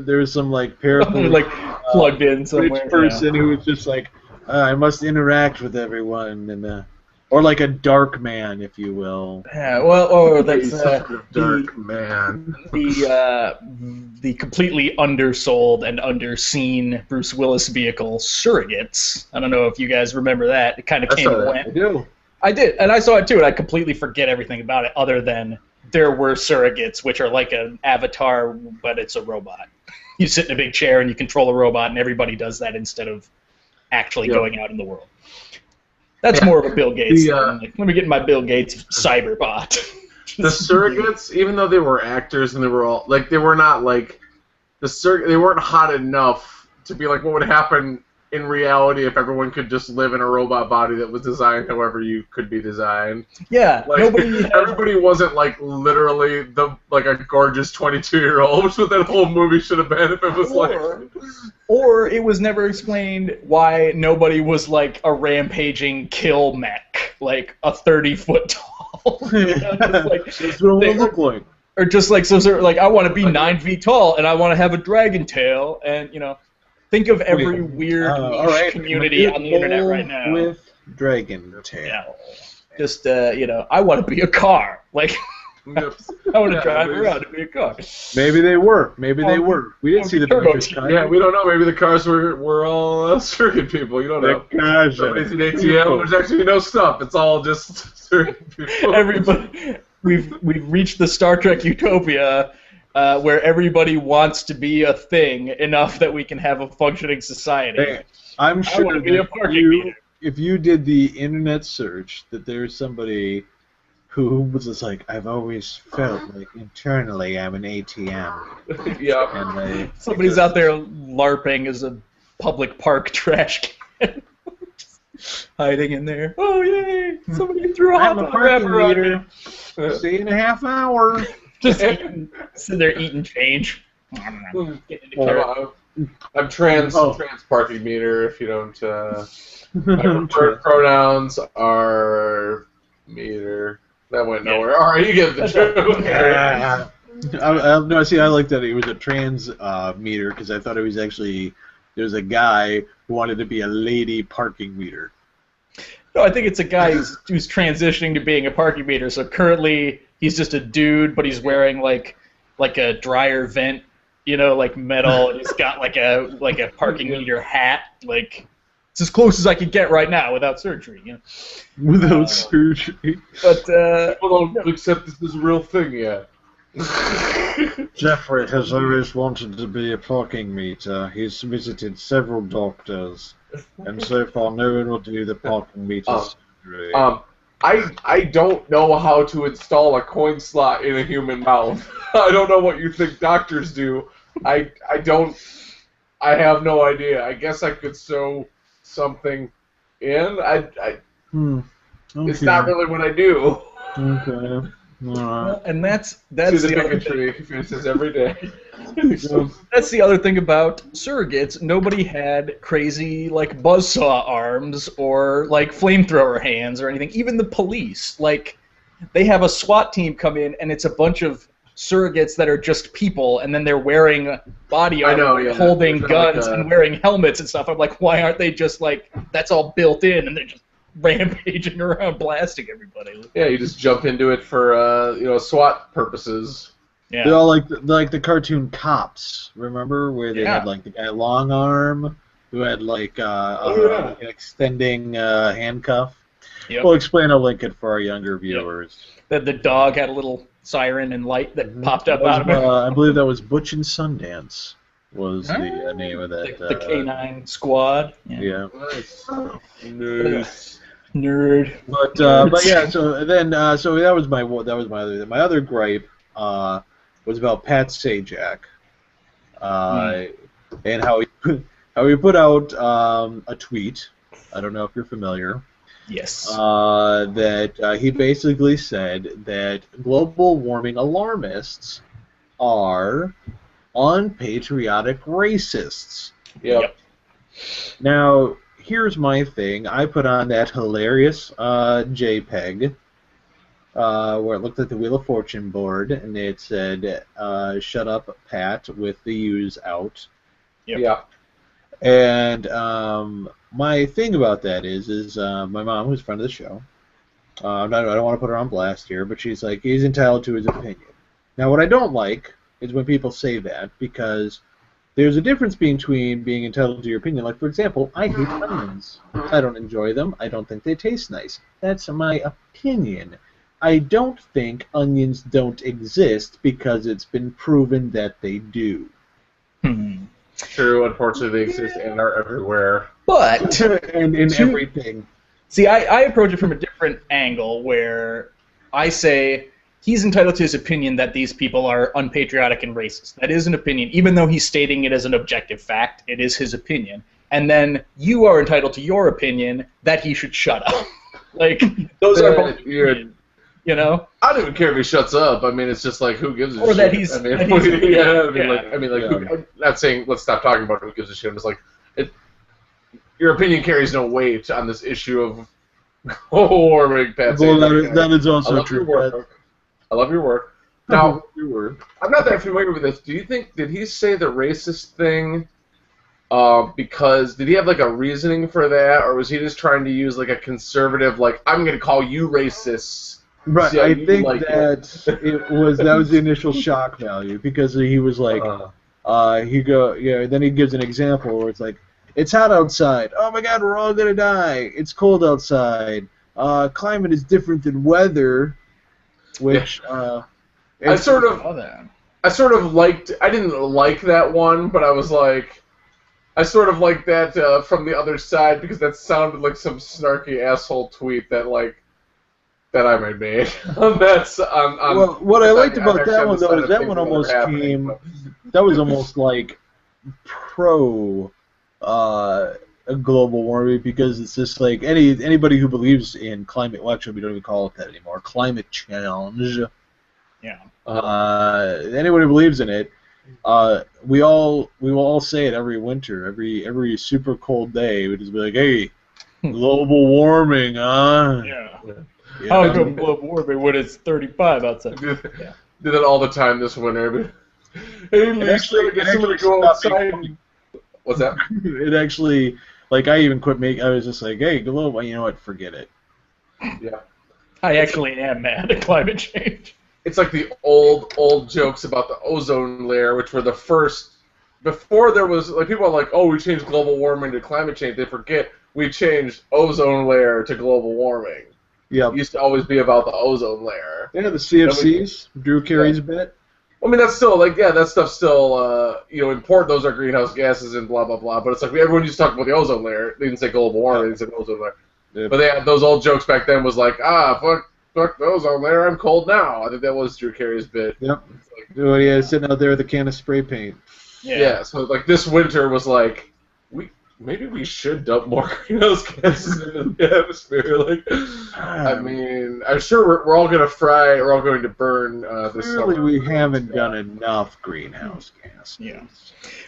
there's some like paraplegic, like plugged in somewhere. rich person who was just like, I must interact with everyone, and or like a dark man, if you will. Yeah, well, or that's dark man. The completely undersold and underseen Bruce Willis vehicle, Surrogates. I don't know if you guys remember that. It kind of came and went. I do. I did, and I saw it too, and I completely forget everything about it other than there were surrogates, which are like an avatar, but it's a robot. You sit in a big chair and you control a robot, and everybody does that instead of actually going out in the world. That's more of a Bill Gates thing. Like, let me get my Bill Gates cyberbot. The surrogates, even though they were actors and they were all like, they were not like they weren't hot enough to be like what would happen in reality if everyone could just live in a robot body that was designed however you could be designed. Yeah, like, everybody wasn't like literally like a gorgeous 22-year-old, which is what that whole movie should have been if it was Or it was never explained why nobody was like a rampaging kill mech, like a 30-foot tall. That's what it would look like. Or just like like I want to be 9 feet tall and I want to have a dragon tail, and think of every weird niche community on the internet right now with dragon tail. Yeah. Just I want to be a car. Like I want to drive around to be a car. Maybe they were. Maybe they were. We didn't see the pictures. Yeah, we don't know. Maybe the cars were all circuit people. You don't know. Somebody's in ATM. There's actually no stuff. It's all just circuit people. Everybody. We've reached the Star Trek utopia where everybody wants to be a thing enough that we can have a functioning society. Hey, I'm sure if you did the internet search that there's somebody who was just like, I've always felt like internally I'm an ATM. Yeah. And somebody's out there LARPing as a public park trash can. Hiding in there. Oh, yay! Somebody threw a hot dog wrapper on me. See you in a half hour. Just sitting there eating change. I'm trans parking meter. If you don't, my preferred pronouns are meter. That went nowhere. All right, you get the joke. No, see, I like that it was a trans meter because I thought it was actually there's a guy who wanted to be a lady parking meter. No, I think it's a guy who's transitioning to being a parking meter. So currently he's just a dude, but he's wearing like a dryer vent, like metal, and he's got like a parking meter hat. Like it's as close as I could get right now without surgery. Without surgery. But people don't accept this as a real thing yet. Jeffrey has always wanted to be a parking meter. He's visited several doctors, and so far no one will do the parking meter surgery. I don't know how to install a coin slot in a human mouth. I don't know what you think doctors do. I have no idea. I guess I could sew something in. Okay. It's not really what I do. Okay. Well, and that's the bigotry faces every day. That's the other thing about surrogates. Nobody had crazy like buzzsaw arms or like flamethrower hands or anything. Even the police, like they have a SWAT team come in and it's a bunch of surrogates that are just people, and then they're wearing body armor, holding guns and wearing helmets and stuff. I'm like, why aren't they just like that's all built in and they're just rampaging around blasting everybody? Yeah, you just jump into it for SWAT purposes. Yeah. They're all like the cartoon Cops, remember, where they had like the guy Long Arm who had like an extending handcuff. Yep. We'll explain a link it for our younger viewers. That the dog had a little siren and light that popped up out of it. I believe that was Butch and Sundance was the name of that. The K9 Squad. Yeah. Nerd. But yeah, so then that was my other gripe was about Pat Sajak. and how he put out a tweet. I don't know if you're familiar. Yes. That he basically said that global warming alarmists are unpatriotic racists. Yep. Now, here's my thing. I put on that hilarious JPEG where it looked like the Wheel of Fortune board, and it said, "Shut up, Pat," with the U's out. Yep. Yeah. And my thing about that is my mom, who's a friend of the show, I don't want to put her on blast here, but she's like, he's entitled to his opinion. Now, what I don't like is when people say that, because there's a difference between being entitled to your opinion. Like, for example, I hate onions. I don't enjoy them. I don't think they taste nice. That's my opinion. I don't think onions don't exist because it's been proven that they do. True, unfortunately they exist and are everywhere. But and in everything. See, I approach it from a different angle where I say he's entitled to his opinion that these people are unpatriotic and racist. That is an opinion, even though he's stating it as an objective fact. It is his opinion. And then you are entitled to your opinion that he should shut up. Like, those are both opinions. You know, I don't even care if he shuts up. I mean, it's just like, who gives a shit? Or that he's, I mean, yeah. I'm not saying let's stop talking about who gives a shit. I'm just like, your opinion carries no weight on this issue of warming. Well, that is also true. I love your work. Now, I'm not that familiar with this. Do you think, did he say the racist thing because, did he have like a reasoning for that, or was he just trying to use like a conservative, like, I'm going to call you racist? Right, I think that that was the initial shock value, because he was like, then he gives an example where it's like, it's hot outside. Oh my God, we're all gonna die. It's cold outside. Climate is different than weather, which I sort of liked. I didn't like that one, but I was like, I sort of liked that from the other side, because that sounded like some snarky asshole tweet that I made. That's well, what I liked about that one though is that one almost came. That was almost like pro global warming, because it's just like anybody who believes in climate. Well, actually, we don't even call it that anymore. Climate change. Yeah. Anyone who believes in it, we will all say it every winter, every super cold day. We just be like, hey, global warming, huh? Yeah. How come global warming when it's 35 outside? Did that all the time this winter. Hey, somebody go outside. What's that? It actually, like, I even quit making. I was just like, hey, global. You know what? Forget it. Yeah. I actually am mad at climate change. It's like the old jokes about the ozone layer, which were the first. Before there was, like, people are like, oh, we changed global warming to climate change. They forget we changed ozone layer to global warming. Yeah. It used to always be about the ozone layer. Yeah, the CFCs, Drew Carey's bit. I mean, that's still, like, yeah, that stuff's still, important. Those are greenhouse gases and blah, blah, blah. But it's like, everyone used to talk about the ozone layer. They didn't say global warming, they said ozone layer. Yeah. But they had those old jokes back then was like, fuck the ozone layer, I'm cold now. I think that was Drew Carey's bit. Yep. Oh, yeah, sitting out there with a can of spray paint. Yeah, so, like, this winter was like, maybe we should dump more greenhouse gases into the atmosphere. Like, I mean, I'm sure we're all going to fry, we're all going to burn this summer. Clearly, we haven't done enough greenhouse gas. Yeah.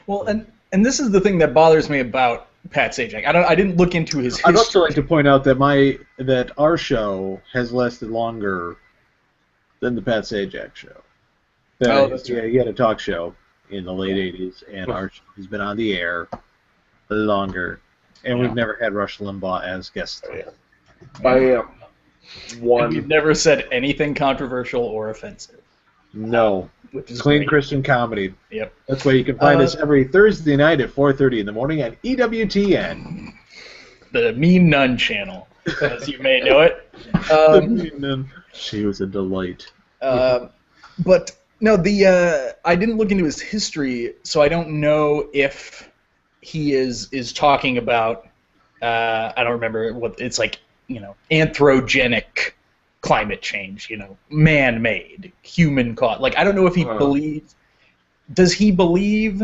Well, and this is the thing that bothers me about Pat Sajak. I didn't look into his history. I'd also like to point out that our show has lasted longer than the Pat Sajak show. That's right. He had a talk show in the late 80s, and our show has been on the air longer, and we've never had Rush Limbaugh as guest. By one. And we've never said anything controversial or offensive. No. Which is clean great. Christian comedy. Yep. That's why you can find us every Thursday night at 4:30 in the morning at EWTN. The Mean Nun channel, as you may know it. The Mean Nun. She was a delight. But no, I didn't look into his history, so I don't know if he is talking about. I don't remember what it's like. Anthropogenic climate change. Man-made, human caused. Like, I don't know if he believes. does he believe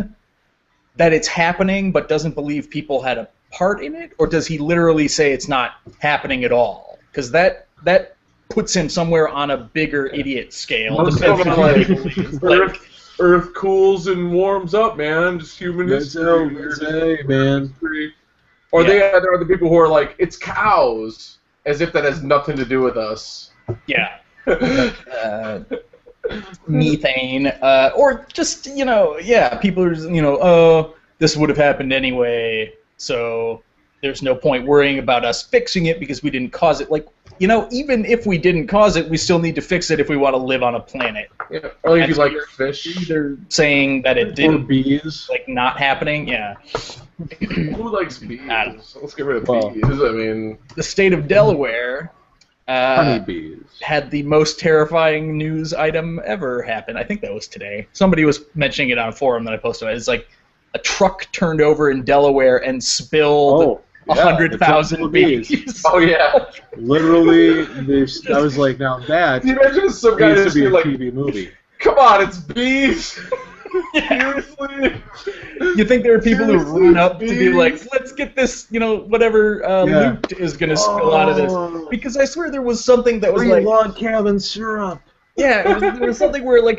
that it's happening but doesn't believe people had a part in it, or does he literally say it's not happening at all? Because that puts him somewhere on a bigger idiot scale. Most of them are like, Earth cools and warms up, man. Just human history. Man. Or there are the people who are like, it's cows, as if that has nothing to do with us. Yeah. Methane, or just, people are, this would have happened anyway, so there's no point worrying about us fixing it because we didn't cause it. Like, even if we didn't cause it, we still need to fix it if we want to live on a planet. Yeah. Or if you like fish. They're saying that it didn't. Or bees. Like, not happening, yeah. Who likes bees? Let's get rid of bees. I mean, the state of Delaware honeybees had the most terrifying news item ever happen. I think that was today. Somebody was mentioning it on a forum that I posted. It's like a truck turned over in Delaware and spilled 100,000 bees. Oh yeah, literally. I was like, now that. Can you imagine some guy needs to be a like, TV movie. Come on, it's bees. Seriously? You think there are people who run up to be like, let's get this, whatever loot is going to spill out of this? Because I swear there was something that was Free like log cabin syrup. Yeah, there was something where like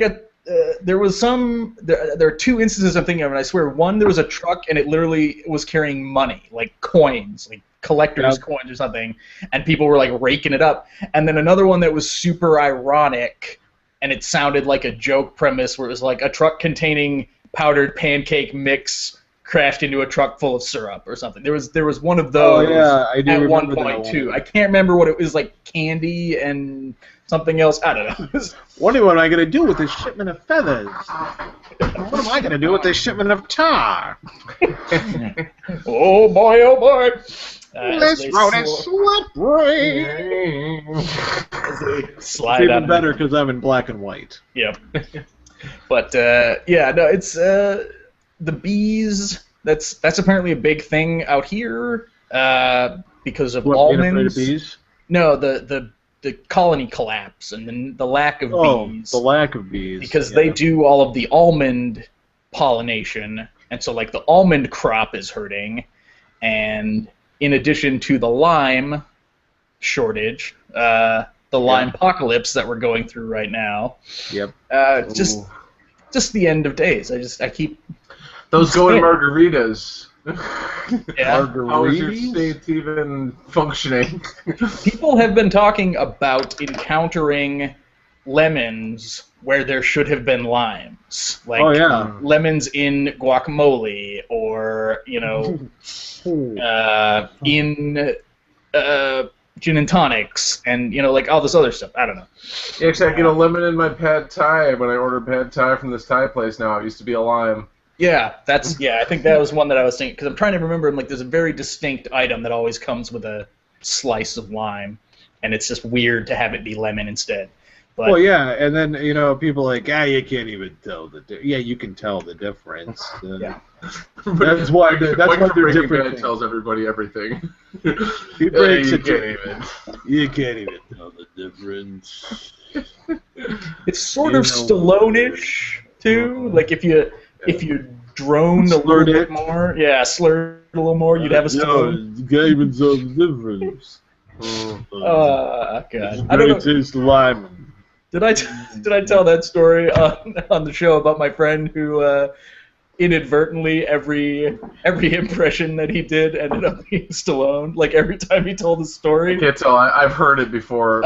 there are two instances I'm thinking of, and I swear one, there was a truck and it literally was carrying money, like coins, like collector's coins or something, and people were like raking it up. And then another one that was super ironic, and it sounded like a joke premise where it was like a truck containing powdered pancake mix crashed into a truck full of syrup or something. There was one of those I do at one remember point that too. I can't remember what it was, like candy and something else. I don't know. What am I going to do with this shipment of feathers? What am I going to do with this shipment of tar? Oh boy, oh boy. This road is slippery. Slide It's out even better because I'm in black and white. Yep. But no, it's the bees. That's apparently a big thing out here because of What, being afraid almonds. of bees? No, the colony collapse and then the lack of bees. The lack of bees. Because they do all of the almond pollination, and so like the almond crop is hurting, and in addition to the lime shortage, the lime apocalypse that we're going through right now. Yep. Just the end of days. I keep those going margaritas. Yeah. How is your state even functioning? People have been talking about encountering lemons where there should have been limes, like lemons in guacamole, or in gin and tonics, and like all this other stuff. I don't know. Actually, I get a lemon in my pad thai when I order pad thai from this Thai place now. It used to be a lime. Yeah, I think that was one that I was thinking, because I'm trying to remember. I'm like, there's a very distinct item that always comes with a slice of lime, and it's just weird to have it be lemon instead. But, well, yeah, and then people are like, you can't even tell the difference. Yeah, you can tell the difference. Yeah. That's why they're different. Tells everybody everything. He breaks you it. You can't even tell the difference. It's sort of Stallone-ish too. Like if you droned a little bit more, slurred a little more, you'd have a Stallone. You can't even tell the difference. God. I don't know. Taste lime. Did I tell that story on the show about my friend who inadvertently every impression that he did ended up being Stallone? Like every time he told the story. I can't tell. I've heard it before.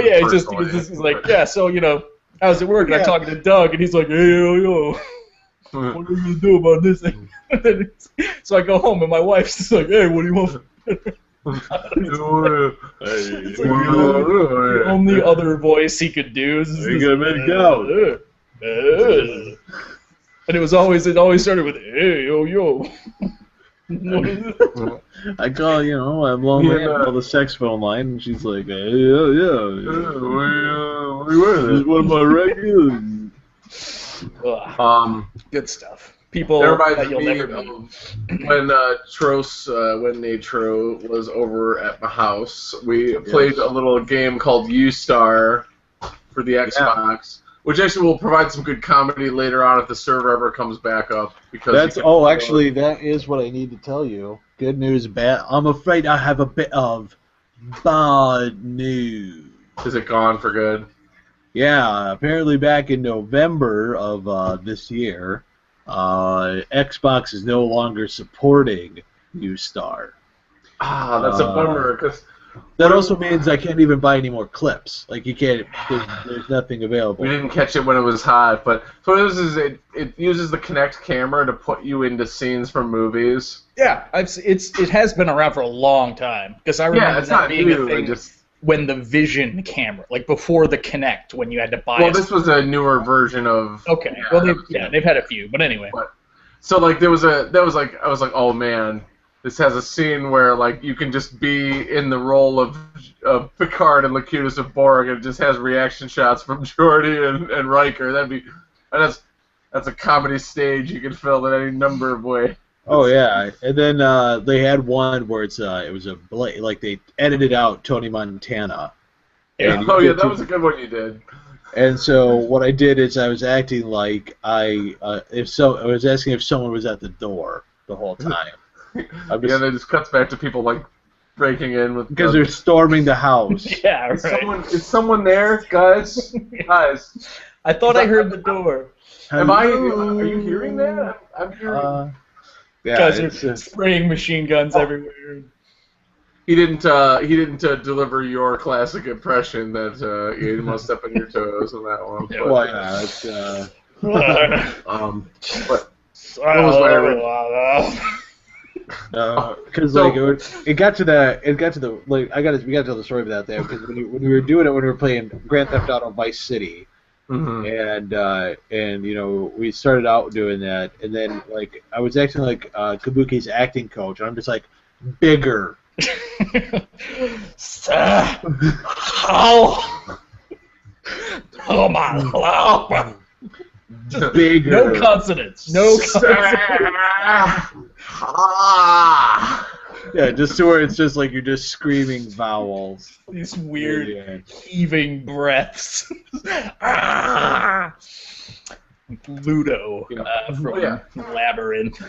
He's like, so I was at work and I'm talking to Doug and he's like, hey yo, what are you gonna do about this thing? So I go home and my wife's just like, hey, what do you want? The only other voice he could do is you gotta make it go. And it always started with hey yo. I call I'm lonely. I call the sex phone line, and she's like, hey, where is one of my regulars? Good stuff. People that you'll never meet. When when Natro was over at my house, we played a little game called U-Star for the Xbox. which actually will provide some good comedy later on if the server ever comes back up. Because actually, that is what I need to tell you. Good news, bad. I'm afraid I have a bit of bad news. Is it gone for good? Yeah, apparently back in November of this year, Xbox is no longer supporting UStar. Ah, that's a bummer, because that also means I can't even buy any more clips. Like, you can't. There's nothing available. We didn't catch it when it was hot, but so it uses the Kinect camera to put you into scenes from movies. Yeah, it has been around for a long time, because I remember it's not being new, a thing when the Vision camera, like before the Kinect, when you had to buy. Well, this was a newer version of. Okay. Yeah, well, they've had a few, but anyway. So like I was like, oh man, this has a scene where like you can just be in the role of Picard and Locutus of Borg, and it just has reaction shots from Geordi and Riker. That's a comedy stage you can fill in any number of ways. Oh yeah, and then they had one where it was like they edited out Tony Montana. Yeah. Oh yeah, that was a good one you did. And so what I did is I was acting like I was asking if someone was at the door the whole time. Yeah, and it just cuts back to people like breaking in with because they're storming the house. Yeah, right. Is someone there, guys? Guys, I thought I heard the door. Are you hearing that? I'm hearing. Yeah, guys are spraying machine guns everywhere. He didn't deliver your classic impression that you must step on your toes on that one. Yeah, well, yeah, it's but what was my because it got to the like we got to tell the story about that because when we were doing it when we were playing Grand Theft Auto Vice City. Mm-hmm. And you know we started out doing that, and then like I was acting like Kabuki's acting coach, and I'm just like bigger. Oh my lord! Bigger. No consonants. No consonants. Yeah, just to where it's just like you're just screaming vowels. These weird heaving breaths. Ludo from Labyrinth.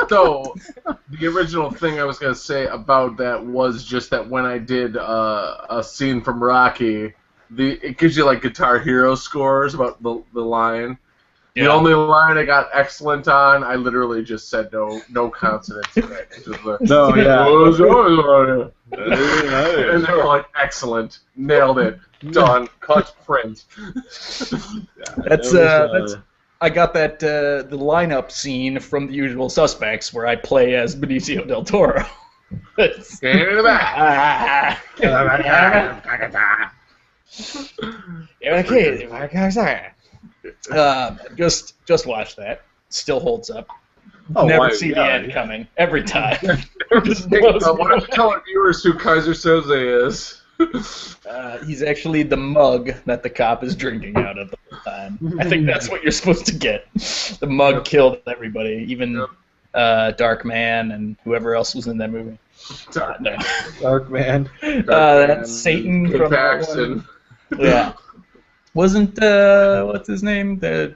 So, the original thing I was going to say about that was just that when I did a scene from Rocky, it gives you like Guitar Hero scores about the line. Yeah. The only line I got excellent on, I literally just said no consonants. No, yeah. And they were like, excellent, nailed it, done, cut, print. That's I got that the lineup scene from The Usual Suspects where I play as Benicio del Toro. Just watch that. Still holds up. Never see the end coming. Every time. Why don't you tell our viewers who Kaiser Soze is? He's actually the mug that the cop is drinking out of the whole time. I think that's what you're supposed to get. The mug killed everybody, even Dark Man and whoever else was in that movie. Dark Man. That's Satan from Paxton. Yeah. Wasn't what's his name? There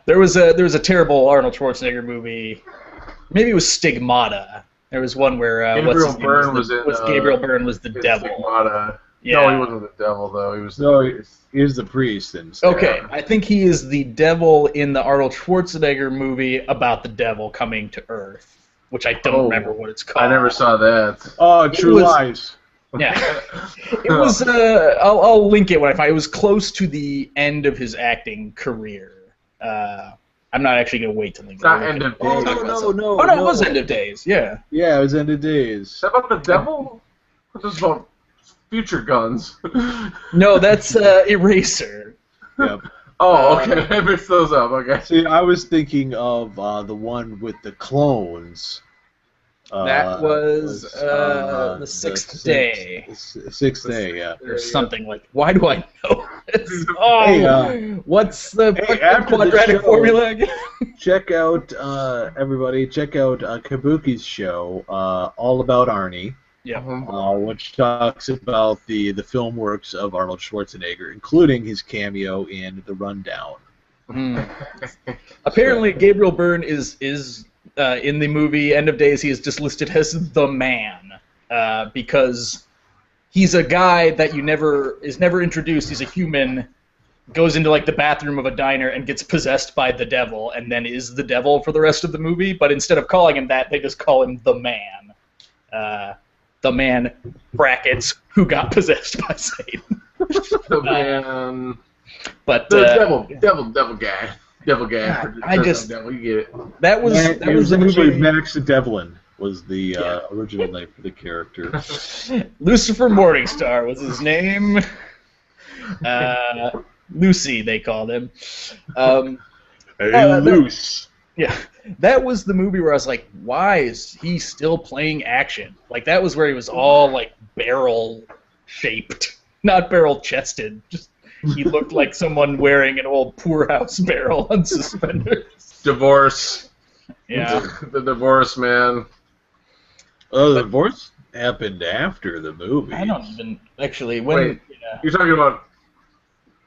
was a terrible Arnold Schwarzenegger movie. Maybe it was Stigmata. There was one where Gabriel Byrne was the devil. Stigmata. Yeah. No, he wasn't the devil though. He was he was the priest instead. Okay, I think he is the devil in the Arnold Schwarzenegger movie about the devil coming to Earth, which I don't remember what it's called. I never saw that. Oh, True Lies. Yeah, it was. I'll link it when I find it. It was close to the end of his acting career. I'm not actually gonna wait to link it. Not End of Days. Oh no! It was End of Days. Yeah. Yeah, it was End of Days. Is that about the devil? What's this about? Future guns. No, that's Eraser. Yep. Oh, okay. I mixed those up. Okay. See, I was thinking of the one with the clones. That was the Sixth Day. Sixth Day, yeah. Or something like. Why do I know this? Oh, what's the quadratic formula again? Check out everybody. Check out Kabuki's show, All About Arnie. Yeah. Which talks about the film works of Arnold Schwarzenegger, including his cameo in The Rundown. Apparently, Gabriel Byrne is in the movie End of Days. He is just listed as the man because he's a guy that is never introduced. He's a human, goes into like the bathroom of a diner and gets possessed by the devil, and then is the devil for the rest of the movie. But instead of calling him that, they just call him the man. The man brackets who got possessed by Satan. The man. But the devil guy. Devil guy. Devil, you get it. That was the actually movie. Max Devlin was the original name for the character. Lucifer Morningstar was his name. Lucy, they called him. Loose. Yeah, that was the movie where I was like, why is he still playing action? Like, that was where he was all, like, barrel-shaped. Not barrel-chested. Just he looked like someone wearing an old poorhouse barrel on suspenders. Divorce. Yeah. The divorce, man. Oh, the divorce happened after the movie. I don't even... Actually, Wait, you're talking about...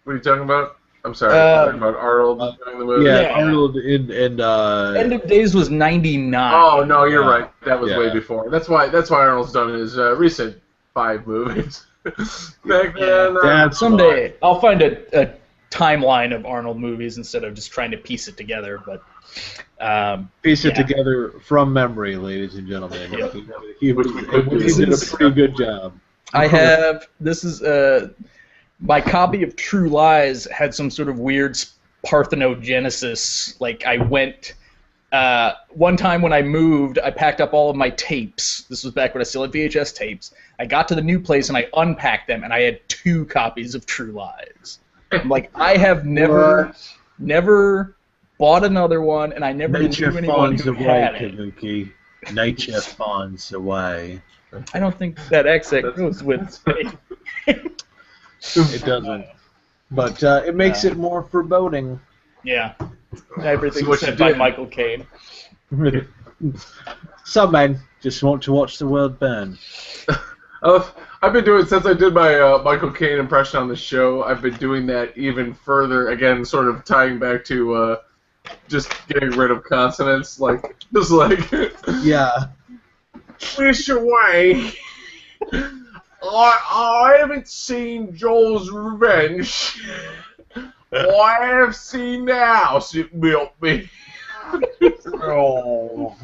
What are you talking about? I'm sorry. You're talking about Arnold doing the movie? Yeah, Arnold in End of Days was 99. Oh, no, you're right. That was way before. That's why Arnold's done his recent 5 movies. Back then... someday I'll find a timeline of Arnold movies instead of just trying to piece it together, but... Piece it together from memory, ladies and gentlemen. Yep. He did a pretty good job. I have... This is... my copy of True Lies had some sort of weird parthenogenesis. Like, I went... one time when I moved, I packed up all of my tapes. This was back when I still had VHS tapes. I got to the new place, and I unpacked them, and I had 2 copies of True Lies. I'm like, I have never bought another one, and I never knew anyone who had it. Kabuki. Nature finds a way. I don't think that accent goes with me. It doesn't. But it makes it more foreboding. Yeah. Everything was said by Michael Caine. Some men just want to watch the world burn. I've been doing, since I did my Michael Caine impression on the show, I've been doing that even further, again, sort of tying back to just getting rid of consonants, just like... Yeah. Wish away. I haven't seen Joel's Revenge. I have seen the house it built me. Oh.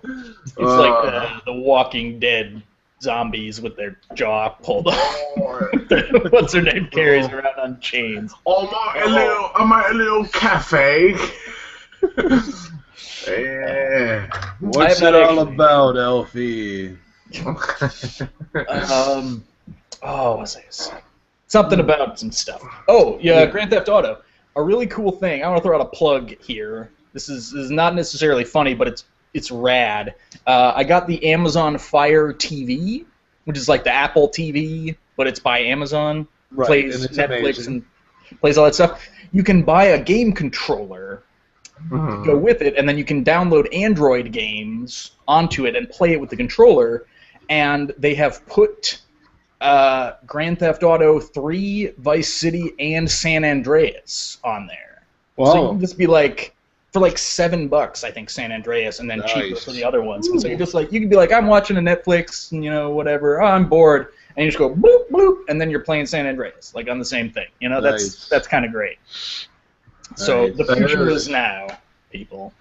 It's like the Walking Dead zombies with their jaw pulled off. What's her name carries around on chains. I'm at a little cafe. Yeah. What's it all about, Elfie? What was this? Something about some stuff. Oh, yeah, Grand Theft Auto. A really cool thing. I want to throw out a plug here. This is not necessarily funny, but it's rad. I got the Amazon Fire TV, which is like the Apple TV, but it's by Amazon. Right, plays and Netflix amazing. and plays all that stuff. You can buy a game controller to go with it, and then you can download Android games onto it and play it with the controller. And they have put Grand Theft Auto 3, Vice City, and San Andreas on there. Wow. So you can just be like, for like $7, I think, San Andreas, and then cheaper for the other ones. And so you're just like, you can be like, I'm watching a Netflix, and whatever. Oh, I'm bored, and you just go bloop bloop, and then you're playing San Andreas, like on the same thing. That's kind of great. So the future is now, people.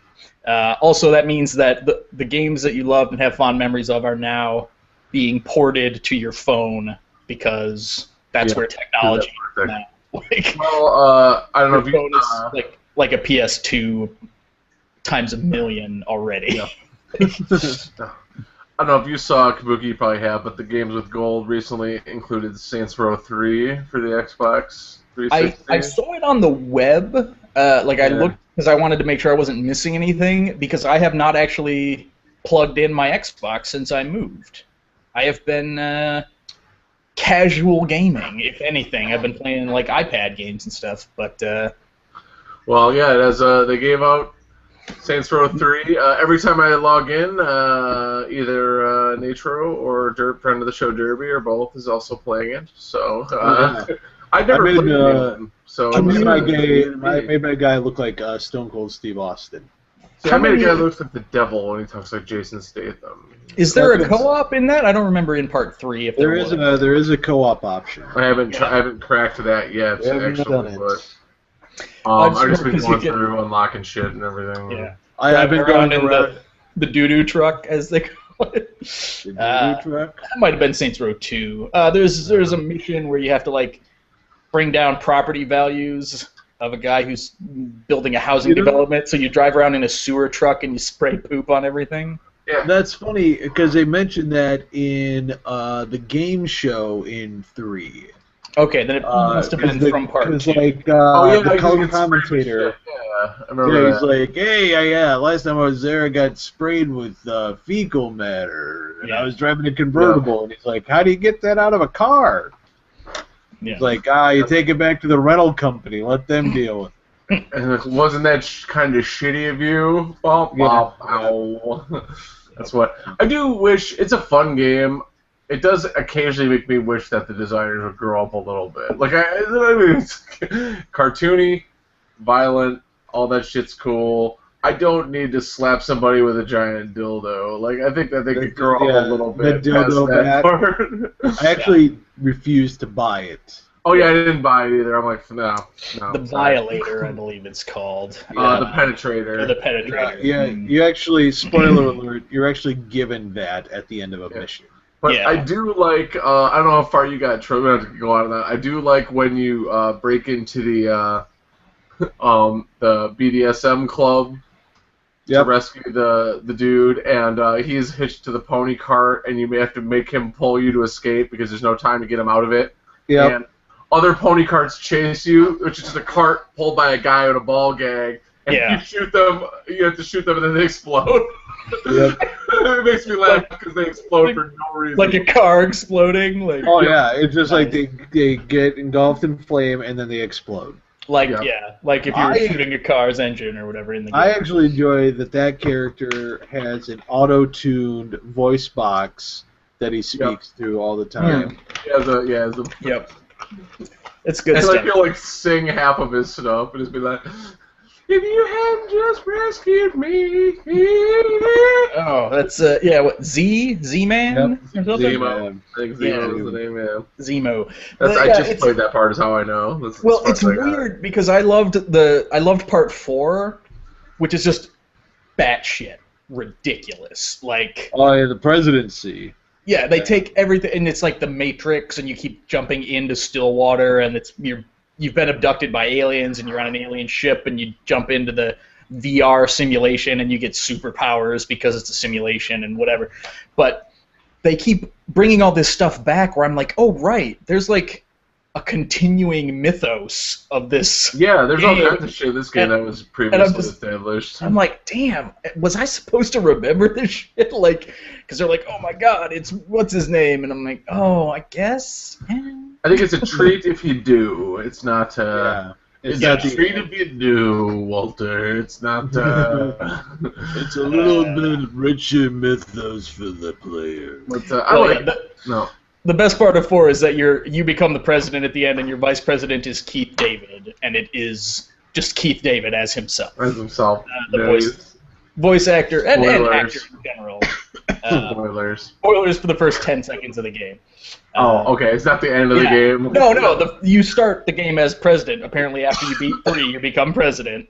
Also, that means that the games that you loved and have fond memories of are now being ported to your phone because that's where technology is now. I don't know if phone is like a PS2 times a million already. Yeah. I don't know if you saw Kabuki, you probably have, but the games with gold recently included Saints Row 3 for the Xbox 360. I saw it on the web. I looked because I wanted to make sure I wasn't missing anything, because I have not actually plugged in my Xbox since I moved. I have been casual gaming, if anything. I've been playing like iPad games and stuff, but... Well, yeah, they gave out Saints Row 3. Every time I log in, either Natro or friend of the show Derby or both is also playing it. So I never played it. So I made my guy look like Stone Cold Steve Austin. See, I made a guy that looks like the devil when he talks like Jason Statham. Is there a co-op in that? I don't remember in part 3 if there is. There is a co-op option. I haven't cracked that yet. I've just been going through unlocking shit and everything. Yeah. I've been going around the doo-doo truck, as they call it. The doo-doo truck? That might have been Saints Row 2. There's a mission where you have to, like, bring down property values of a guy who's building a housing development, so you drive around in a sewer truck and you spray poop on everything. Yeah. That's funny, because they mentioned that in the game show in 3. Okay, then it must have been from part 2. Like, the color commentator, I remember he's like, hey, last time I was there, I got sprayed with fecal matter, and I was driving a convertible, and he's like, how do you get that out of a car? Yeah. It's like, you take it back to the rental company, let them deal with it. And wasn't that kind of shitty of you? Ow. That's what I do wish. It's a fun game. It does occasionally make me wish that the designers would grow up a little bit. Like I mean, it's cartoony, violent, all that shit's cool. I don't need to slap somebody with a giant dildo. Like I think that they could grow up a little bit. The dildo past that part. I actually refused to buy it. Oh yeah, I didn't buy it either. I'm like, no. The Violator, I believe it's called. The Penetrator. Or the Penetrator. Yeah, you actually, spoiler alert, you're actually given that at the end of a mission. But I do like, I don't know how far you got, Troy, we don't have to go on that. I do like when you break into the BDSM club to rescue the dude, and he's hitched to the pony cart, and you may have to make him pull you to escape because there's no time to get him out of it. Yeah. And other pony carts chase you, which is just a cart pulled by a guy with a ball gag, and you shoot them, you have to shoot them, and then they explode. Yep. It makes me laugh because they explode for no reason. Like a car exploding. Like, it's just like they get engulfed in flame and then they explode. Like like if you were shooting a car's engine or whatever in the game. I actually enjoy that character has an auto-tuned voice box that he speaks through all the time. Yep. It's good and stuff. He'll like sing half of his stuff and just be like, if you hadn't just rescued me. Oh, that's what Z-Man? Yep. Zemo. I think Zemo is the name, Zemo. I just played that part is how I know. It's weird because I loved part 4, which is just batshit ridiculous. Like the presidency. Yeah, they take everything, and it's like the Matrix, and you keep jumping into Stillwater, and you've been abducted by aliens, and you're on an alien ship, and you jump into the VR simulation, and you get superpowers because it's a simulation and whatever. But they keep bringing all this stuff back where I'm like, oh, right, there's like a continuing mythos of this. Yeah, there's all kinds of shit in this game that was previously established. I'm like, damn, was I supposed to remember this shit? Like, because they're like, oh my god, it's what's his name, and I'm like, oh, I guess. I think it's a treat if you do. It's not. It's not a treat if you do, Walter. It's not. It's a little bit richer mythos for the player. But the best part of 4 is that you become the president at the end, and your vice president is Keith David, and it is just Keith David as himself. The voice actor and actor in general. Spoilers for the first 10 seconds of the game. Okay. It's not the end of the game. No. You start the game as president. Apparently, after you beat 3, you become president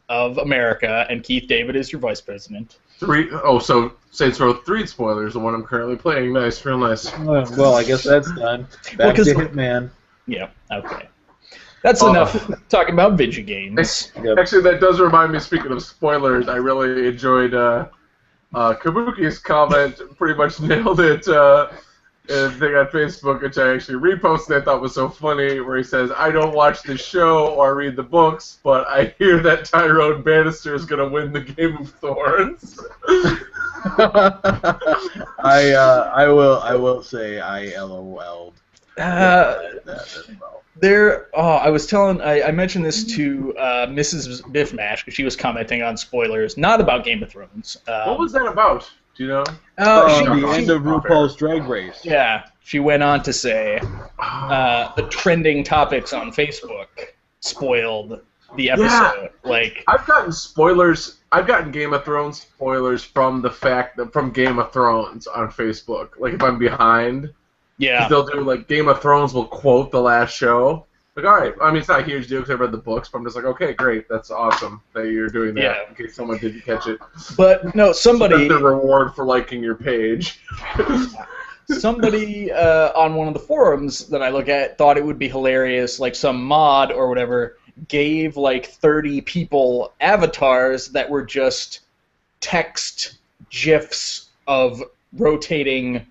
of America, and Keith David is your vice president. 3. Oh, so Saints Row 3 spoilers. The one I'm currently playing. Nice, real nice. Well, I guess that's done. Back to Hitman. Yeah. Okay. That's enough talking about video games. Actually, that does remind me. Speaking of spoilers, I really enjoyed Kabuki's comment. Pretty much nailed it. Thing on Facebook, which I actually reposted, I thought was so funny, where he says, "I don't watch the show or read the books, but I hear that Tyrone Bannister is going to win the Game of Thrones." I will say I LOL'd. I was telling, I mentioned this to Mrs. Biffmash because she was commenting on spoilers, not about Game of Thrones. What was that about? Do you know? The end of RuPaul's Drag Race. Yeah, she went on to say the trending topics on Facebook spoiled the episode. Yeah. Like, I've gotten spoilers. I've gotten Game of Thrones spoilers from the fact that from Game of Thrones on Facebook. Like if I'm behind, yeah, they'll do like Game of Thrones will quote the last show. Like, all right. I mean, it's not a huge deal because I read the books, but I'm just like, okay, great, that's awesome that you're doing that in case someone didn't catch it. But no, somebody. That's the reward for liking your page. Somebody on one of the forums that I look at thought it would be hilarious, like some mod or whatever gave like 30 people avatars that were just text GIFs of rotating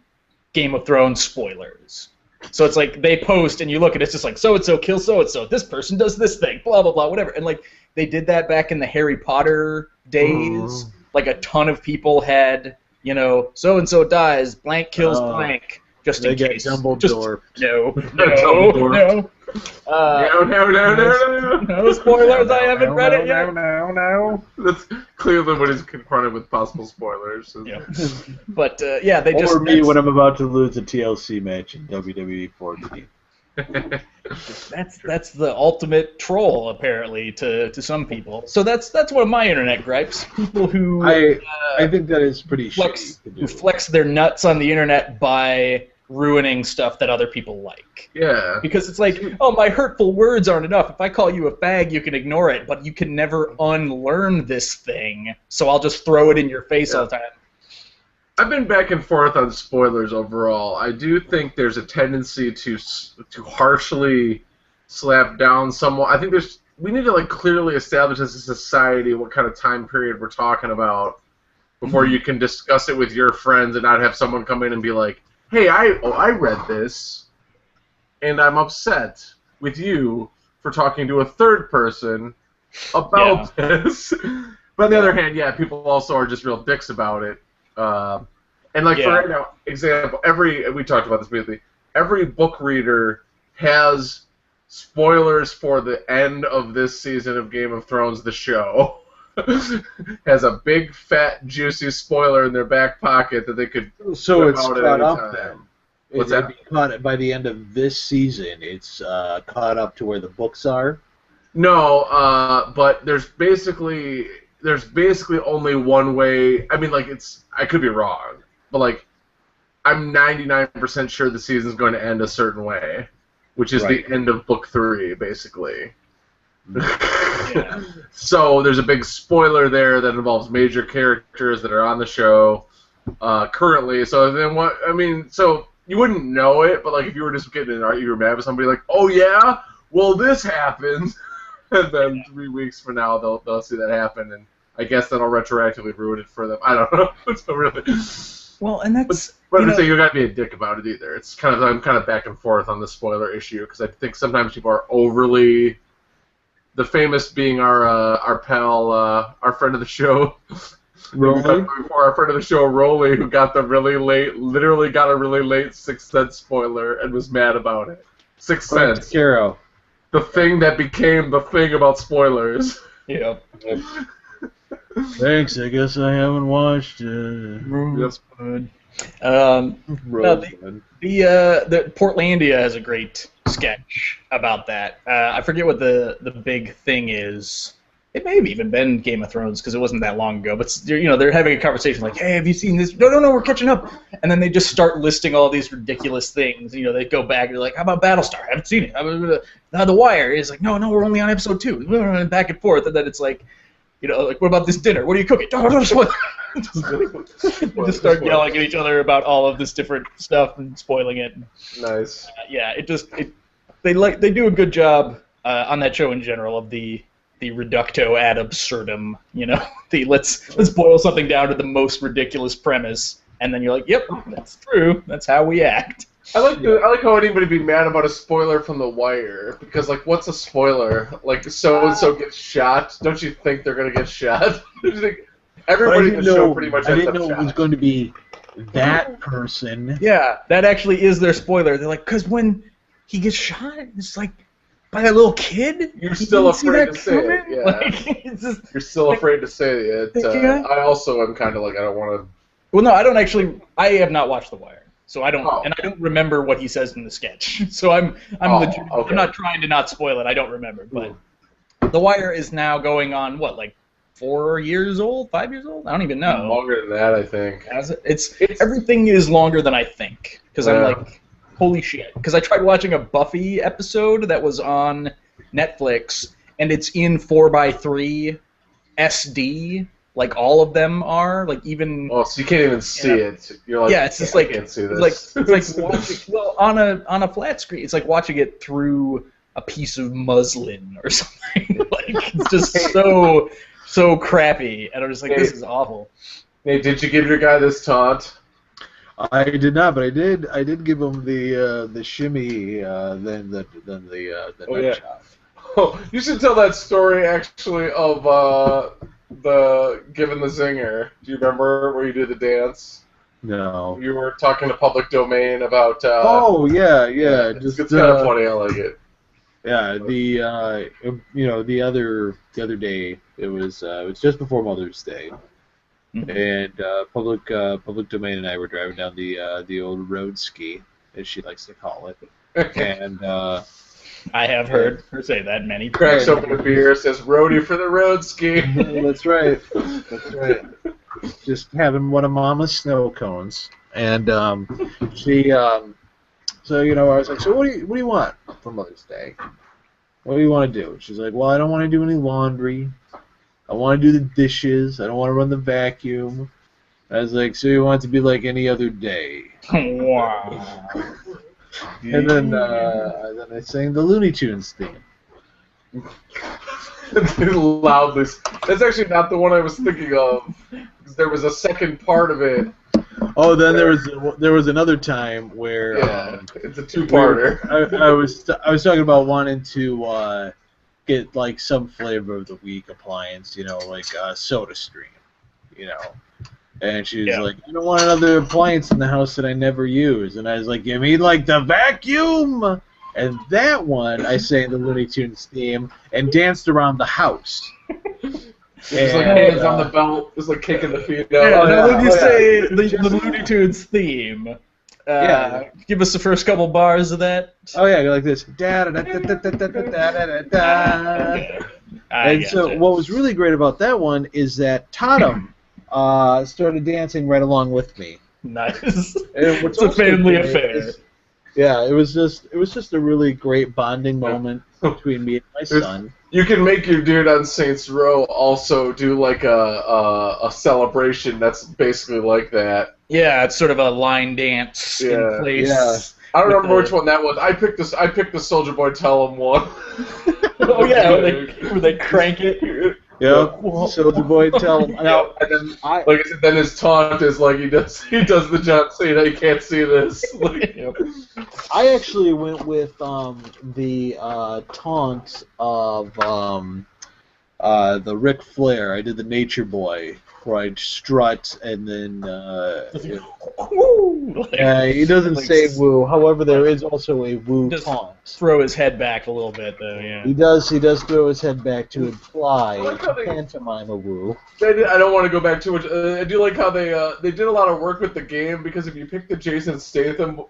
Game of Thrones spoilers. So it's like they post and you look and it's just like so-and-so kills so-and-so, this person does this thing, blah, blah, blah, whatever. And like they did that back in the Harry Potter days. Like a ton of people had, you know, so-and-so dies, blank kills blank, just in case. Dumbledore. No. No spoilers, I haven't read it yet. No. That's clearly what he's confronted with possible spoilers. Yeah. But, yeah, they just... Or me when I'm about to lose a TLC match in WWE 14. That's the ultimate troll, apparently, to some people. So that's one of my internet gripes. People who... I think that is pretty shitty to do. Who flex their nuts on the internet by ruining stuff that other people like. Yeah. Because it's like, oh, my hurtful words aren't enough. If I call you a fag, you can ignore it, but you can never unlearn this thing, so I'll just throw it in your face all the time. I've been back and forth on spoilers overall. I do think there's a tendency to harshly slap down someone. I think we need to like clearly establish as a society what kind of time period we're talking about before you can discuss it with your friends and not have someone come in and be like, hey, I read this, and I'm upset with you for talking to a third person about this. But on the other hand, yeah, people also are just real dicks about it. And like for right now, example, we talked about this briefly. Every book reader has spoilers for the end of this season of Game of Thrones, the show. Has a big, fat, juicy spoiler in their back pocket that they could. So it's caught up then. What's that? Caught by the end of this season, it's caught up to where the books are. No, but there's basically only one way. I mean, like I could be wrong, but like I'm 99% sure the season's going to end a certain way, which is the end of book 3, basically. So there's a big spoiler there that involves major characters that are on the show currently. So then what? I mean, so you wouldn't know it, but like if you were just getting in an argument, you were mad with somebody, like, oh yeah, well this happened, and then 3 weeks from now they'll see that happen, and I guess that'll retroactively ruin it for them. I don't know. So really. Well, and that's. But I'm saying you gotta be a dick about it either. It's I'm kind of back and forth on the spoiler issue because I think sometimes people are overly. The famous being our pal, our friend of the show, Rolly? Our friend of the show, Rolly, who got literally got a really late Sixth Sense spoiler and was mad about it. Sixth Sense. Caro. The thing that became the thing about spoilers. Yep. Thanks, I guess I haven't watched it. Rosebud. The Portlandia has a great sketch about that. I forget what the big thing is. It may have even been Game of Thrones because it wasn't that long ago. But they're having a conversation like, "Hey, have you seen this? No, we're catching up." And then they just start listing all these ridiculous things. They go back and they're like, "How about Battlestar? I haven't seen it. The Wire." It's like, "No, we're only on episode 2." Back and forth, and then it's like, like, what about this dinner? What are you cooking? Just start yelling at each other about all of this different stuff and spoiling it. Nice. They do a good job on that show in general of the reducto ad absurdum. Let's boil something down to the most ridiculous premise, and then you're like, yep, that's true. That's how we act. I like how anybody be mad about a spoiler from The Wire, because, like, what's a spoiler? Like, so-and-so gets shot? Don't you think they're going to get shot? Don't you think everybody in the show pretty much ends up shot? I didn't know it was going to be that person. Yeah, that actually is their spoiler. They're like, because when he gets shot. It's like by a little kid. You're still afraid to say it. Yeah. Like, it's just, you're still afraid to say it. I also am kind of like I don't want to. Well, no, I don't actually. I have not watched The Wire, so I don't, and I don't remember what he says in the sketch. So I'm okay. I'm not trying to not spoil it. I don't remember, but The Wire is now going on what, like 4 years old, 5 years old? I don't even know. Longer than that, I think. It's everything is longer than I think because I'm like, holy shit. Because I tried watching a Buffy episode that was on Netflix, and it's in 4:3 SD. Like all of them are, like even. Oh, so you can't even see it. You're like, yeah, it's just like I can't see this. It's like watching, well, on a flat screen. It's like watching it through a piece of muslin or something. Like it's just so crappy, and I'm just like, this is awful. Hey, did you give your guy this taunt? I did not, but I did give him the shimmy, then the nut shot. Oh, you should tell that story actually of the giving the zinger. Do you remember where you did the dance? No. You were talking to Public Domain about. Oh yeah. It's kind of funny. I like it. Yeah, the other day it was just before Mother's Day, and Public Domain and I were driving down the old road ski, as she likes to call it, and I have heard her say that many times. Cracks open a beer, says "Roadie for the road ski." That's right. Just having one of Mama's snow cones, and she. So, I was like, so what do you want for Mother's Day? What do you want to do? She's like, well, I don't want to do any laundry. I want to do the dishes. I don't want to run the vacuum. I was like, so you want it to be like any other day? Wow. And then I sang the Looney Tunes theme. Loudly. That's actually not the one I was thinking of. There was a second part of it. Oh, then there was another time where it's a two-parter. I was talking about wanting to get like some flavor of the week appliance, like SodaStream, and she was like, I don't want another appliance in the house that I never use, and I was like, you mean like the vacuum? And that one I sang the Looney Tunes theme and danced around the house. Just like hands on the belt, just like kicking the feet out. Yeah, when you say the Looney Tunes theme, give us the first couple bars of that. Oh yeah, like this. Da da da da da da da da da. And so, what was really great about that one is that Tatum started dancing right along with me. Nice. It's a family affair. Yeah, it was just a really great bonding moment between me and my son. You can make your dude on Saints Row also do like a celebration that's basically like that. Yeah, it's sort of a line dance in place. Yeah. I don't remember which one that was. I picked the Soulja Boy Tell 'Em one. Oh yeah, where they crank it. Yep. Soulja Boy Tell 'Em. Now, and then, like I said, then his taunt is like he does the John Cena. You can't see this. Like, I actually went with the taunt of the Ric Flair. I did the Nature Boy, where I'd strut and then he doesn't say woo. However, there is also a woo taunt. Throw his head back a little bit, though. Yeah. He does throw his head back to imply pantomime a woo. I don't want to go back too much. I do like how they did a lot of work with the game, because if you pick the Jason Statham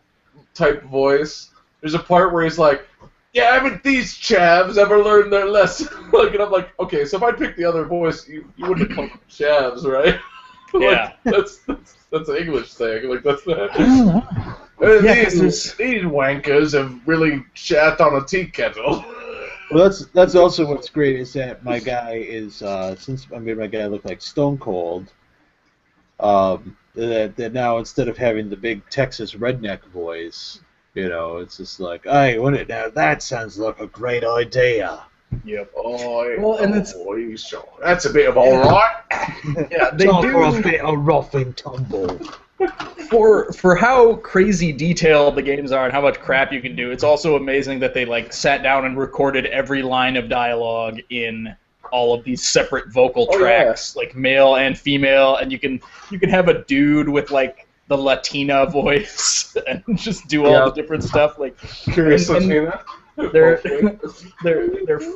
type voice, there's a part where he's like, yeah, haven't these chavs ever learned their lesson? And I'm like, okay, so if I picked the other voice, you wouldn't have called them chavs, right? Yeah. That's an English thing. Like, that's not... These wankers have really shat on a tea kettle. Well, that's also what's great, is that my guy is, since I made my guy look like Stone Cold, that now instead of having the big Texas redneck voice, it's just like, hey, now that sounds like a great idea. Yep. Well, and that's a bit of all right. Yeah, they do for a bit of rough and tumble. For how crazy detailed the games are and how much crap you can do, it's also amazing that they sat down and recorded every line of dialogue in all of these separate vocal tracks, like male and female, and you can have a dude with the Latina voice and just do all the different stuff. Like Curious Latina. They're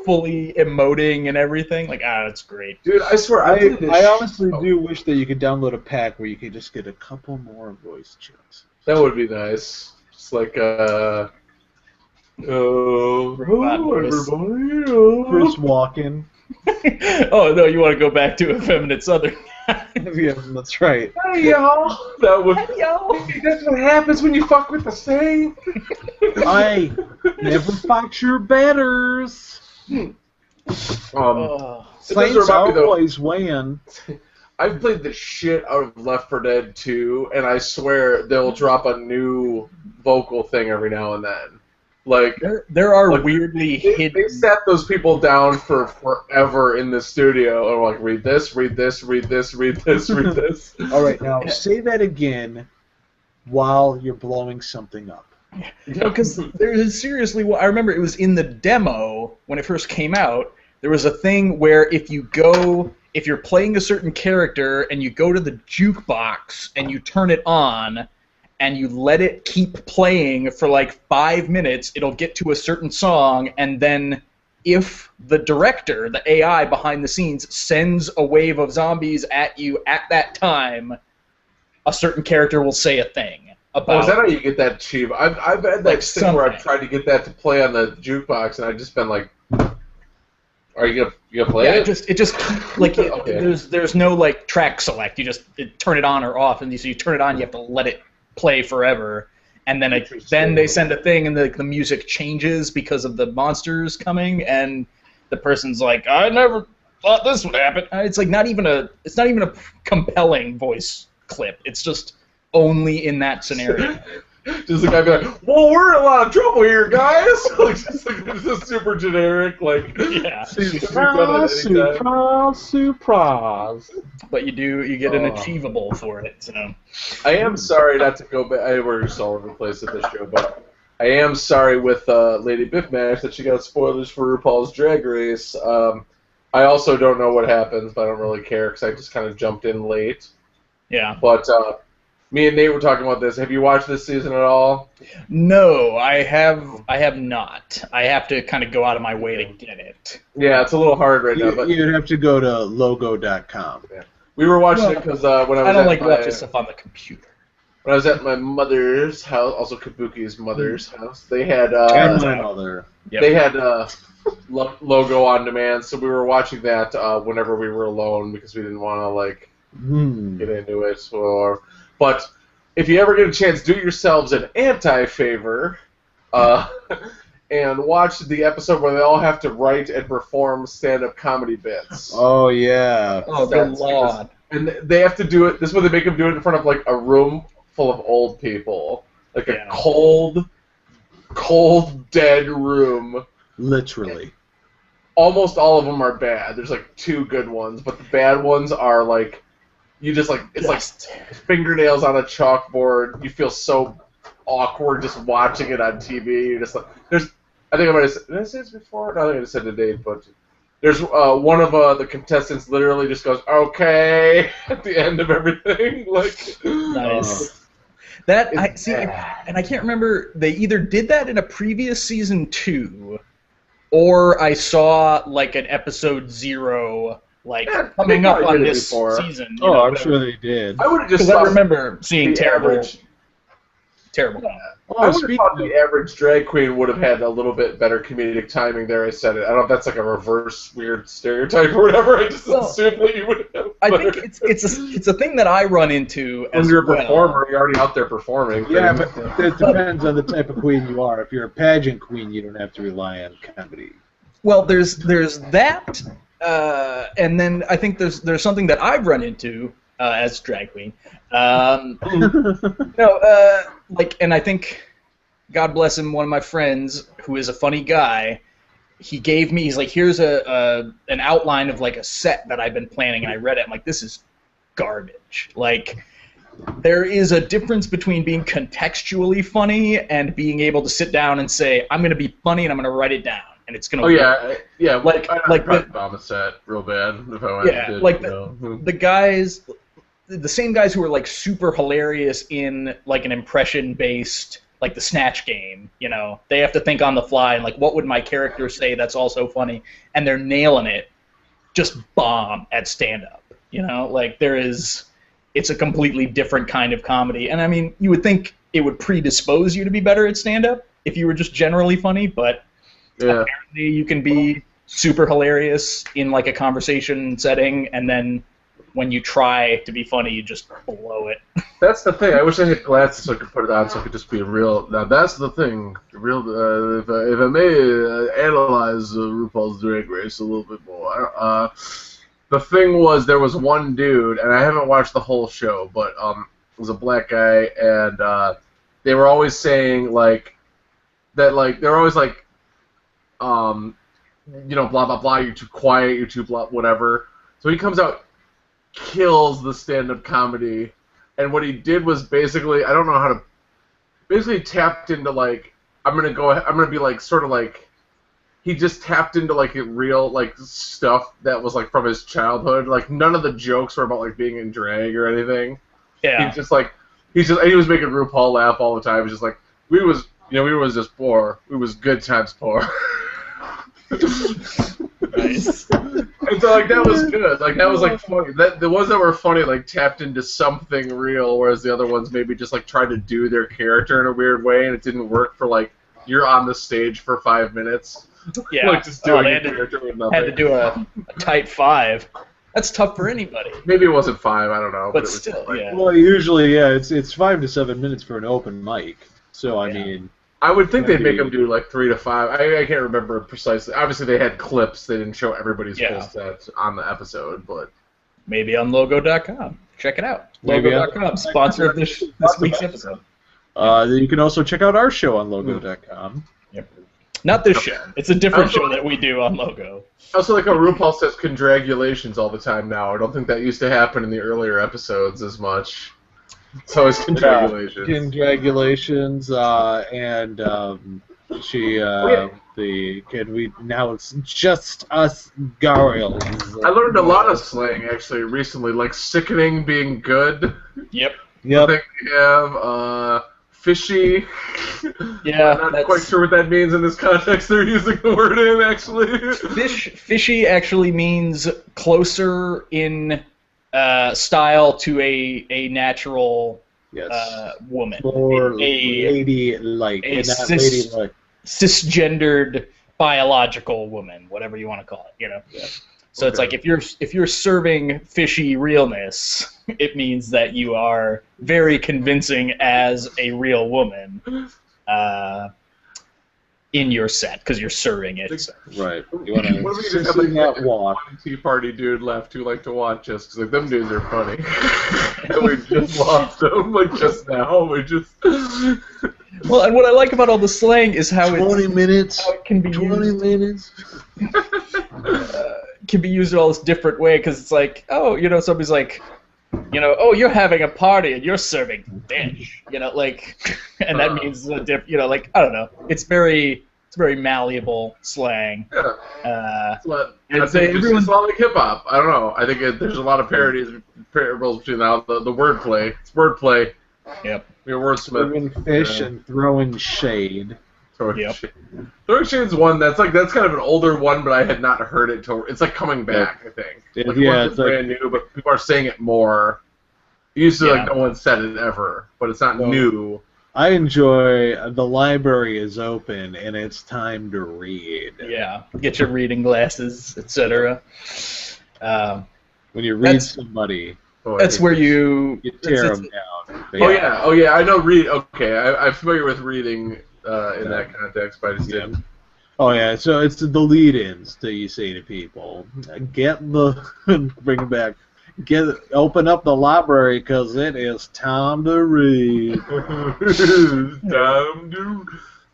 fully emoting and everything. Like, it's great. Dude, I swear, I honestly do wish that you could download a pack where you could just get a couple more voice checks. That would be nice. Just like, hello, everybody. Chris Walken. Oh, no, you want to go back to effeminate Southern. Yeah, that's right. Hey, y'all. That would, Hey, y'all. that's what happens when you fuck with the saint. I never fight your betters. Saints always win. I've played the shit out of Left 4 Dead 2, and I swear they'll drop a new vocal thing every now and then. Like there are weirdly hidden. They sat those people down for forever in the studio and were like, read this, read this, read this, read this, read this. All right, now say that again while you're blowing something up. Because there is seriously, I remember it was in the demo when it first came out. There was a thing where if you're playing a certain character and you go to the jukebox and you turn it on and you let it keep playing for like 5 minutes, it'll get to a certain song, and then if the director, the AI behind the scenes, sends a wave of zombies at you at that time, a certain character will say a thing. Is that how you get that cheap? I've had that like thing where I've tried to get that to play on the jukebox, and I've just been like, "Are you gonna play it?" It just like okay. There's no like track select. You just turn it on or off, and so you turn it on, you have to let it play forever, and then they send a thing, and the music changes because of the monsters coming, and the person's like, "I never thought this would happen." It's like not even a compelling voice clip. It's just only in that scenario. Just the guy be like, "Well, we're in a lot of trouble here, guys." It's just super generic, like. Yeah. Surprise. But you get an achievable for it. So. I am sorry not to go back. We're just all over the place at this show, but I am sorry with Lady Biff Mash that she got spoilers for RuPaul's Drag Race. I also don't know what happens, but I don't really care because I just kind of jumped in late. Yeah. But me and Nate were talking about this. Have you watched this season at all? No, I have not. I have to kind of go out of my way to get it. Yeah, it's a little hard right now. But you'd have to go to logo.com. Yeah. We were watching it because when I was watching stuff on the computer. When I was at my mother's house, also Kabuki's mother's house, they had and my mother. Yep. They had Logo on demand, so we were watching that whenever we were alone because we didn't want to get into it. But if you ever get a chance, do yourselves an anti-favor and watch the episode where they all have to write and perform stand-up comedy bits. Oh, yeah. Oh, good Lord. And they have to do it, this is what they make them do it in front of like a room full of old people. Like a cold, dead room. Literally. Almost all of them are bad. There's like 2 good ones, but the bad ones are like, you just like, it's like fingernails on a chalkboard. You feel so awkward just watching it on TV. You're just like, I think I might have said, did I say this before? No, I think I said it today, but there's one of the contestants literally just goes, "Okay," at the end of everything. Like, nice. That I see, and I can't remember. They either did that in a previous season 2, or I saw like an episode 0. Coming up on this season. I'm sure they did. I would have just. Because I remember seeing terrible. I would have thought the average drag queen would have had a little bit better comedic timing there. I said it. I don't know if that's like a reverse weird stereotype or whatever. I just assumed that you would have. I think it's a thing that I run into as when you're a performer, you're already out there performing. Yeah, but it depends on the type of queen you are. If you're a pageant queen, you don't have to rely on comedy. Well, there's that. And then I think there's something that I've run into as drag queen. And I think, God bless him, one of my friends who is a funny guy, he's like, here's an outline of like a set that I've been planning, and I read it. I'm like, this is garbage. Like, there is a difference between being contextually funny and being able to sit down and say, I'm going to be funny and I'm going to write it down. And it's gonna. Oh work. yeah. Like the bomb a set real bad if I went. Yeah, the guys. the same guys who are like super hilarious in like an impression-based, like the Snatch Game, you know, they have to think on the fly and like, what would my character say that's also funny, and they're nailing it. Just bomb at stand-up, you know, like it's a completely different kind of comedy, and I mean, you would think it would predispose you to be better at stand-up if you were just generally funny, but apparently you can be super hilarious in like a conversation setting, and then when you try to be funny, you just blow it. That's the thing. I wish I had glasses so I could put it on so I could just be real. Now that's the thing. Real. If I may analyze RuPaul's Drag Race a little bit more, the thing was there was one dude, and I haven't watched the whole show, but it was a black guy, and they were always saying like that, like they were always like, you know, blah blah blah. You're too quiet. You're too blah whatever. So he comes out, kills the stand-up comedy, and what he did was basically, I don't know how to, basically tapped into like, I'm gonna be like sort of like, he just tapped into like real like stuff that was like from his childhood. Like none of the jokes were about like being in drag or anything. Yeah. He was making RuPaul laugh all the time. He's just like, we was just poor. We was good times poor. Nice. And so like that was good. Like that was like funny. The ones that were funny like tapped into something real, whereas the other ones maybe just like tried to do their character in a weird way, and it didn't work for like you're on the stage for 5 minutes. Yeah. Like just doing they a character with nothing. had to do a tight 5. That's tough for anybody. Maybe it wasn't 5. I don't know. But it was still, like, yeah. Well, usually, yeah, it's 5 to 7 minutes for an open mic. So I mean, I would think they'd make them do like 3 to 5. I can't remember precisely. Obviously, they had clips. They didn't show everybody's full set on the episode, but maybe on Logo.com. Check it out. Maybe Logo.com, sponsor of this week's episode. You can also check out our show on Logo.com. Yep. Not this show. It's a different show that we do on Logo. Also, like how RuPaul says congratulations all the time now. I don't think that used to happen in the earlier episodes as much. It's always congratulations. Congratulations, and now it's just us girls. I learned a lot of slang actually recently, like sickening being good. Yep. I think we have fishy. Yeah. I'm not quite sure what that means in this context they're using the word in actually. Fishy actually means closer in style to a natural woman. Or ladylike. Cisgendered biological woman, whatever you want to call it, you know. Yeah. So it's like if you're serving fishy realness, it means that you are very convincing as a real woman in your set because you're serving it. So. Right. You want to just have that walk. Tea Party dude left who like to watch us because like them dudes are funny. And we just lost them like just now. We just. Well, and what I like about all the slang is how 20 minutes. How it can be 20 minutes. Can be used in all this different way because it's like, oh, you know, somebody's like, you know, oh, you're having a party and you're serving fish, you know, like, and that means you know, like, I don't know, it's very malleable slang. Yeah. And so everyone's Islamic hip hop. I don't know. I think there's a lot of parables between now the wordplay. It's wordplay. Yep. You're wordsmith. Throwing fish and throwing shade. Throwing Shade's one that's kind of an older one, but I had not heard it till it's like coming back. I think. Like, it's brand new, but people are saying it more. Usually, like no one said it ever, but it's not new. I enjoy the library is open and it's time to read. Yeah, get your reading glasses, etc. When you read somebody, that's where you tear them down. Oh yeah, I know read. Okay, I'm familiar with reading. In that context, but I just didn't. Oh yeah, so it's the lead-ins that you say to people. Bring it back. Open up the library because it is time to read. Time to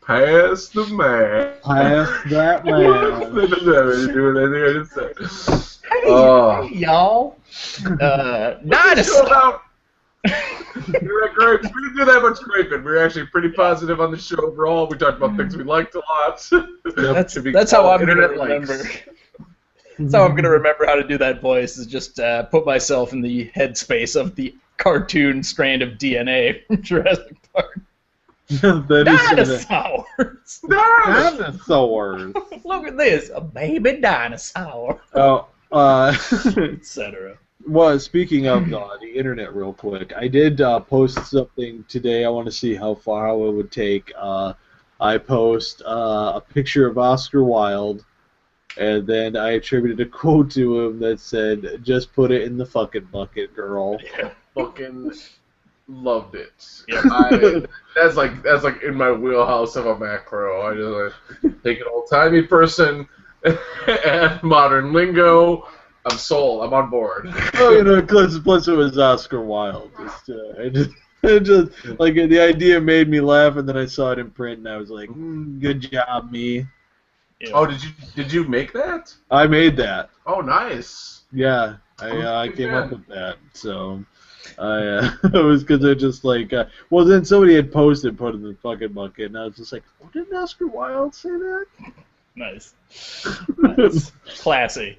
pass the man. Pass that man. Hey, y'all. Dinosaur. We didn't do that much griping. We were actually pretty positive on the show overall. We talked about things we liked a lot. That's how I'm going to remember. That's how I'm going to remember how to do that voice, is just put myself in the headspace of the cartoon strand of DNA from Jurassic Park. Dinosaurs! Dinosaurs! Look at this, a baby dinosaur. Oh, etc. Well, speaking of the internet real quick, I did post something today. I want to see how far it would take. I post a picture of Oscar Wilde, and then I attributed a quote to him that said, "Just put it in the fucking bucket, girl." Yeah, fucking loved it. Yeah. That's like in my wheelhouse of a macro. I just like take an old-timey person and modern lingo. I'm sold. I'm on board. Oh, plus it was Oscar Wilde. Just like the idea made me laugh, and then I saw it in print, and I was like, "Good job, me." Yeah. Oh, did you make that? I made that. Oh, nice. Yeah, I came up with that. So, it was because I just like, well, then somebody had posted, put it in the fucking bucket, and I was just like, oh, didn't Oscar Wilde say that? Nice. Classy.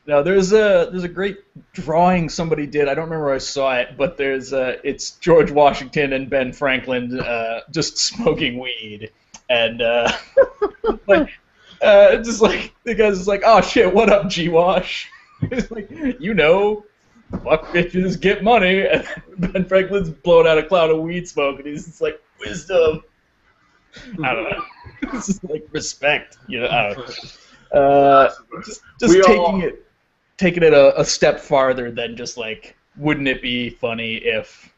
Now there's a great drawing somebody did. I don't remember where I saw it, but it's George Washington and Ben Franklin just smoking weed, and just like the guy's just like, oh shit, what up, G-Wash? He's like, fuck bitches, get money, and Ben Franklin's blowing out a cloud of weed smoke, and he's just like, wisdom. I don't know. It's just like respect, I don't know. Just taking it a step farther than just like, wouldn't it be funny if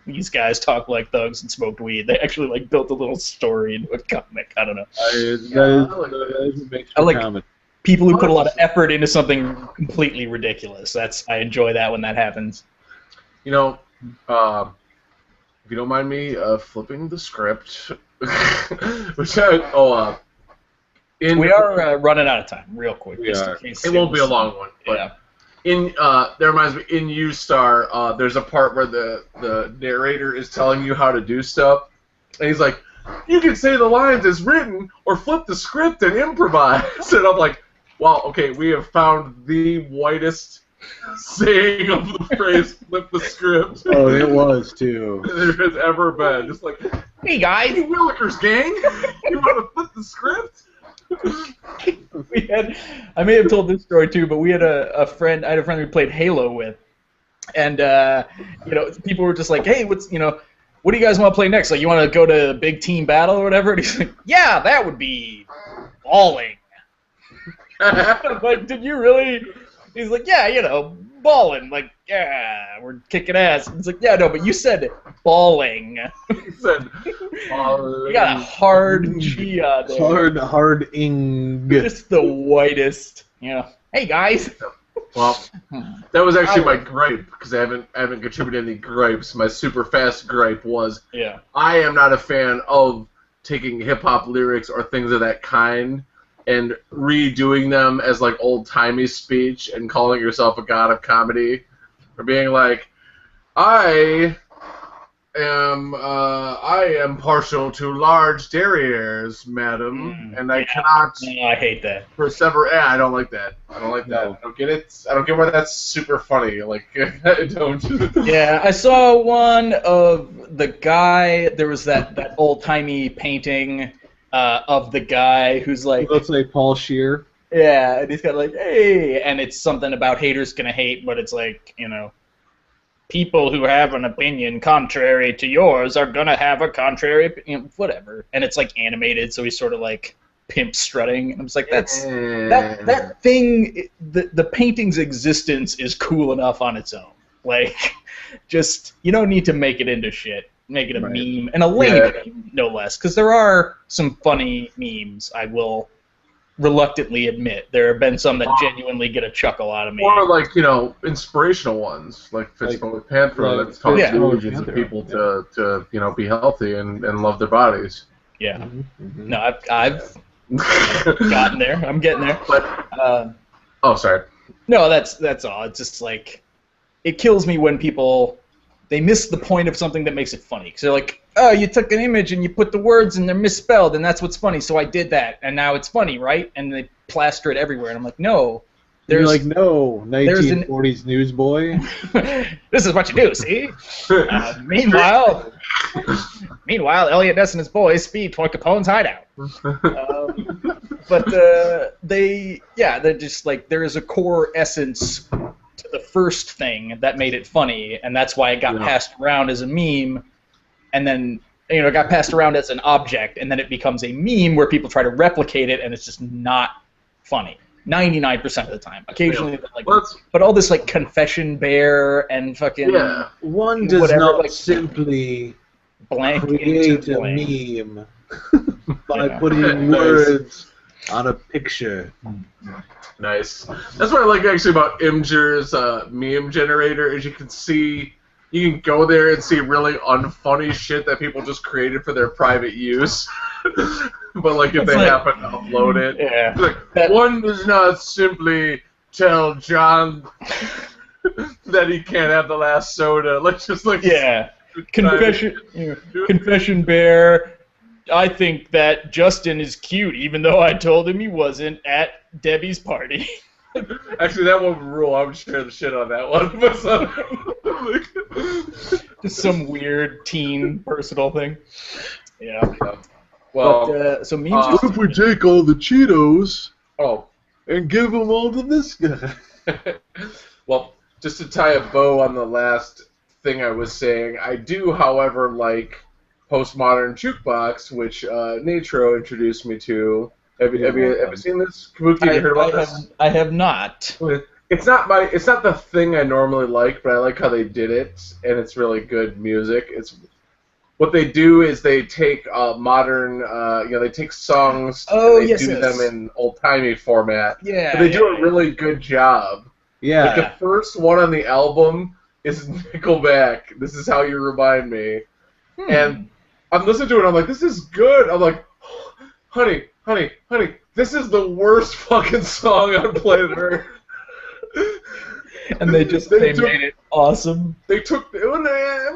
these guys talk like thugs and smoked weed? They actually like built a little story into a comic. I don't know. I like people who put a lot of effort into something completely ridiculous. I enjoy that when that happens. If you don't mind me flipping the script, we are running out of time, real quick. It won't be a long one. But that reminds me, in U-Star, there's a part where the narrator is telling you how to do stuff, and he's like, you can say the lines as written, or flip the script and improvise. And I'm like, wow, okay, we have found the whitest saying of the phrase "flip the script." Oh, it was too. There has ever been. Just like, hey guys, you Willikers gang, you want to flip the script? I may have told this story too, but we had a friend. I had a friend we played Halo with, and people were just like, "Hey, what do you guys want to play next? Like, you want to go to a big team battle or whatever?" And he's like, "Yeah, that would be balling." I'm like, did you really? He's like, "Yeah, balling. Like, yeah, we're kicking ass." It's like, "Yeah, no, but you said balling." He said balling. You got a hard G on there. Hard ing. Just the whitest. Hey guys. Well, that was actually my gripe, because I haven't contributed any gripes. My super fast gripe was, I am not a fan of taking hip hop lyrics or things of that kind and redoing them as like old-timey speech and calling yourself a god of comedy, or being like, I am partial to large derrieres, madam, and I cannot. No, I hate that. Persever. Yeah, I don't like that. I don't get it. I don't get why that's super funny. Like, I don't. Yeah, I saw one of the guy. There was that old-timey painting of the guy who's like, let's say Paul Scheer. Yeah, and he's got like, hey, and it's something about haters gonna hate, but it's like, people who have an opinion contrary to yours are gonna have a contrary opinion, whatever. And it's like animated, so he's sort of like pimp strutting, and I'm just like, that thing. The painting's existence is cool enough on its own. Like, just you don't need to make it into shit. Make it a meme, and a lame meme, no less, because there are some funny memes, I will reluctantly admit. There have been some that genuinely get a chuckle out of me. Or like, inspirational ones, like Fist Bullet Panther, that's taught millions of people to be healthy and love their bodies. Yeah. Mm-hmm. No, I've gotten there. I'm getting there. But sorry. No, that's all. It's just like, it kills me when people, they miss the point of something that makes it funny. Because they're like, oh, you took an image and you put the words and they're misspelled, and that's what's funny, so I did that, and now it's funny, right? And they plaster it everywhere, and I'm like, no, You're like, no, 1940s newsboy. This is what you do, see? Meanwhile, Elliot Ness and his boys speed toward Capone's hideout. But they're just like, there is a core essence to the first thing that made it funny, and that's why it got passed around as a meme, and then it got passed around as an object, and then it becomes a meme where people try to replicate it, and it's just not funny. 99% of the time. Occasionally, but all this like confession bear and fucking one does not simply blank create a meme by putting words on a picture. Nice. That's what I like actually about Imgur's meme generator. Is you can go there and see really unfunny shit that people just created for their private use. But like if they happen to upload it, like, one does not simply tell John that he can't have the last soda. Let's just like confession bear. I think that Justin is cute, even though I told him he wasn't at Debbie's party. Actually, that one would rule. I would share the shit on that one. Just some weird teen personal thing. Yeah. Well, but, so memes. What if we take all the Cheetos? Oh. And give them all to this guy? Well, just to tie a bow on the last thing I was saying, I do, however, like Postmodern Jukebox, which Natro introduced me to. Have you seen this? Kabuki, have you heard about this? I have not. It's not the thing I normally like, but I like how they did it, and it's really good music. What they do is they take modern, they take songs and they do them in old-timey format. Yeah. But they do a really good job. Yeah. Like the first one on the album is Nickelback. This is how you remind me. And I'm listening to it. I'm like, this is good. I'm like, honey, this is the worst fucking song on planet Earth. And they made it awesome. They took it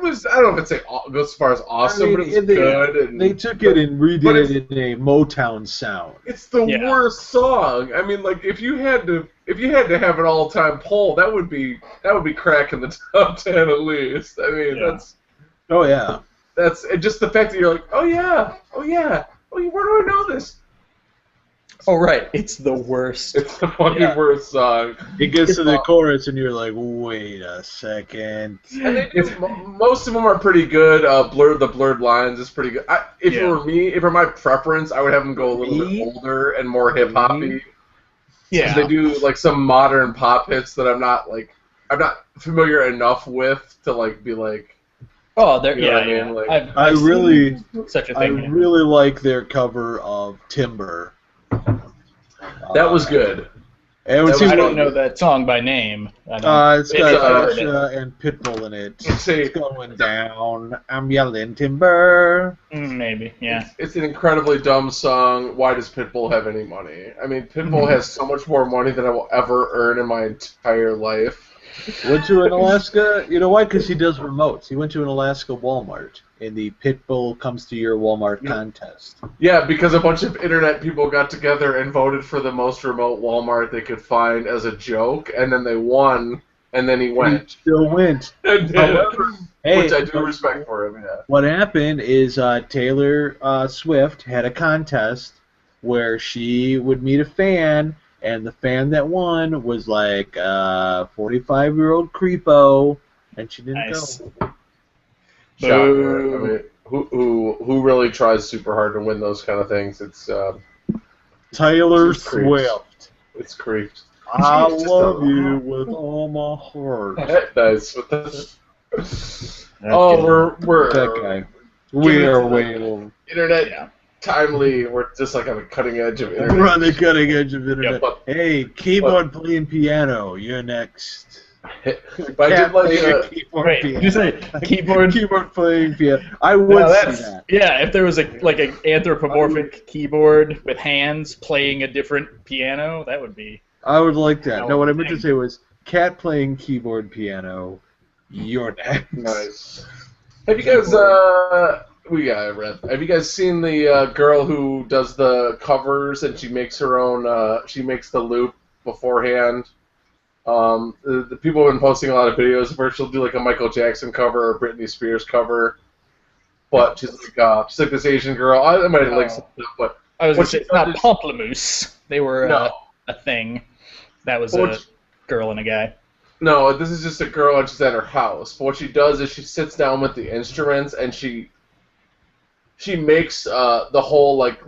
was I don't know if it's go as far as awesome, but it was good. And, they took it and redid it in a Motown sound. It's the worst song. I mean, like if you had to have an all-time poll, that would be cracking the top 10 at least. I mean, that's just the fact that you're like, oh yeah, where do I know this? Oh, right. It's the worst. It's the fucking worst song. It gets to the chorus, and you're like, wait a second. And most of them are pretty good. The Blurred Lines is pretty good. If it were me, if it were my preference, I would have them go a little bit older and more hip-hoppy. Yeah. They do, like, some modern pop hits that I'm not familiar enough with to, like, be like... Oh, they're, you know what I mean? Like, I really like their cover of Timber. That was good. I don't know that song by name. It's got Usher and Pitbull in it. It's going down. I'm yelling Timber. Maybe, yeah. It's an incredibly dumb song. Why does Pitbull have any money? I mean, Pitbull has so much more money than I will ever earn in my entire life. Went to an Alaska. You know why? Because he does remotes. He went to an Alaska Walmart in the Pitbull Comes to Your Walmart contest. Yeah, because a bunch of internet people got together and voted for the most remote Walmart they could find as a joke, and then they won, and then he went. He still went. However, which I do respect for him, yeah. What happened is Taylor Swift had a contest where she would meet a fan, and the fan that won was like a 45-year-old creepo, and she didn't go. Shocker. I mean, who really tries super hard to win those kind of things? It's Taylor Swift. It's creeped. I love you with all my heart. Nice. We're that guy. We are way internet. Yeah. Timely, we're just like on the cutting edge of internet. We're on the cutting edge of internet. Yeah, hey, keyboard playing piano, you're next. But I did like keyboard piano. Did you say keyboard playing piano? I would see that. Yeah, if there was an anthropomorphic keyboard with hands playing a different piano, that would be. I would like that. No, what I meant to say was cat playing keyboard piano, you're next. Nice. Have you guys have you guys seen the girl who does the covers and she makes her own? She makes the loop beforehand. The people have been posting a lot of videos of her. She'll do like a Michael Jackson cover or a Britney Spears cover. But she's like this Asian girl. I might have linked something, but I was going to say, it's not Pomplamoose. They were no. A thing. That was a girl and a guy. No, this is just a girl and she's at her house. But what she does is she sits down with the instruments and she makes the whole like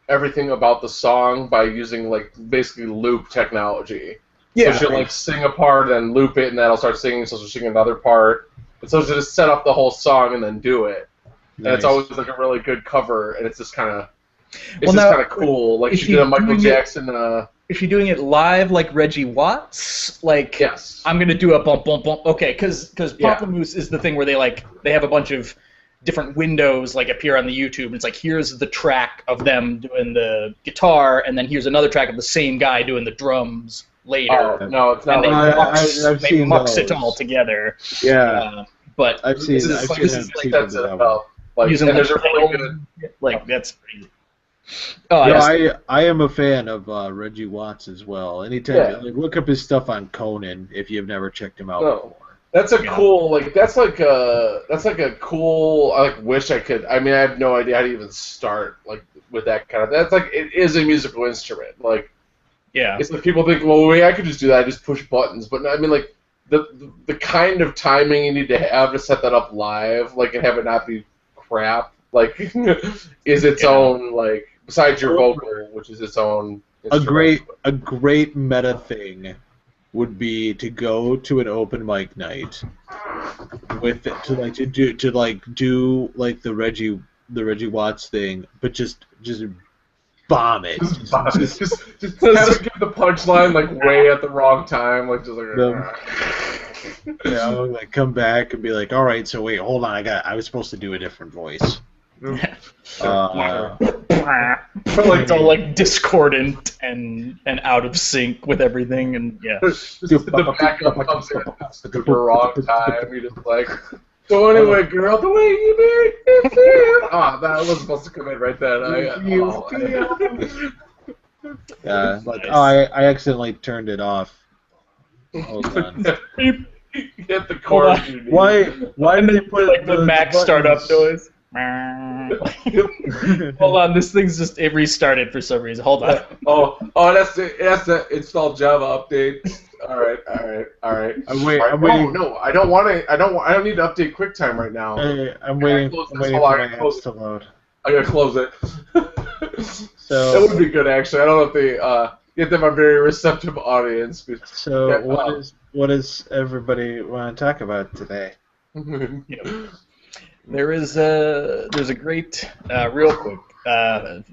everything about the song by using like basically loop technology. Yeah. So she'll like sing a part and loop it, and that'll start singing. So she'll sing another part. And so she'll just set up the whole song and then do it. Nice. And it's always like a really good cover, and it's just kind of cool. Like she did a Michael Jackson. Is she doing it live like Reggie Watts? Like, yes. I'm gonna do a bump bump bump. Okay, because Pomplamoose is the thing where they have a bunch of different windows like appear on the YouTube. And it's like, here's the track of them doing the guitar, and then here's another track of the same guy doing the drums later. Oh, no, it's not. And they mux it all together. Yeah. But I've seen that's using there's a really good that's crazy. I am a fan of Reggie Watts as well. Anytime, look up his stuff on Conan if you've never checked him out before. That's a cool, that's like a cool, I wish I could, I mean, I have no idea how to even start, with that kind of, that's it is a musical instrument, it's like people think, well, I could just do that, I just push buttons, but I mean, the kind of timing you need to have to set that up live, and have it not be crap, is its own, besides your vocal, which is its own instrument. A great meta thing would be to go to an open mic night with it, to do the Reggie Watts thing, but just bomb it. Just have it give the punchline way at the wrong time, come back and be like, all right, so wait, hold on, I was supposed to do a different voice. It's all discordant and out of sync with everything, and the backup comes in at the wrong time. You're just so anyway, girl, the way you make me feel. That was supposed to come in right then. I accidentally turned it off. Hold on. Hit the chord. Why did they put the Mac startup noise? Hold on, this thing's just it restarted for some reason. Hold on. That's the install Java update. All right. I'm waiting. Oh no, I don't need to update QuickTime right now. I'm waiting for my apps to load. I gotta close it. So that would be good, actually. I don't know if they get them a very receptive audience. So what does everybody want to talk about today? There's a great real quick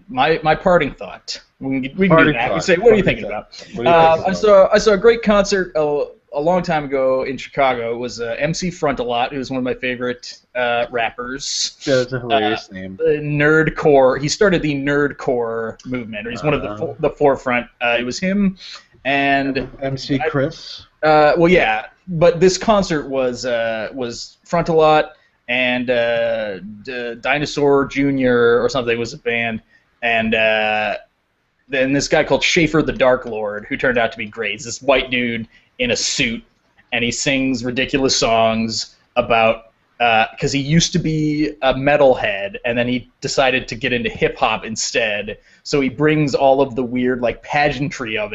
my parting thought. We can do that. We say, what are you thinking about? I saw a great concert a long time ago in Chicago. It was MC Frontalot, who's one of my favorite rappers. That's a hilarious name. Nerdcore. He started the Nerdcore movement, or he's one of the forefront. It was him and MC Chris. Well, yeah, but this concert was Frontalot and Dinosaur Jr. or something was a band, and then this guy called Schaefer the Dark Lord, who turned out to be great. He's this white dude in a suit, and he sings ridiculous songs about, because he used to be a metalhead, and then he decided to get into hip-hop instead, so he brings all of the weird pageantry of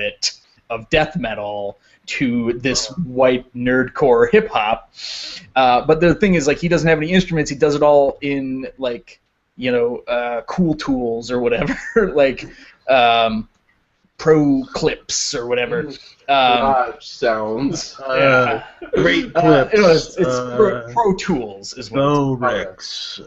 death metal to this white nerdcore hip hop, but the thing is, he doesn't have any instruments. He does it all in Cool Tools or whatever, Pro Clips or whatever. Sounds. Great Clips. It's Pro Tools is what it's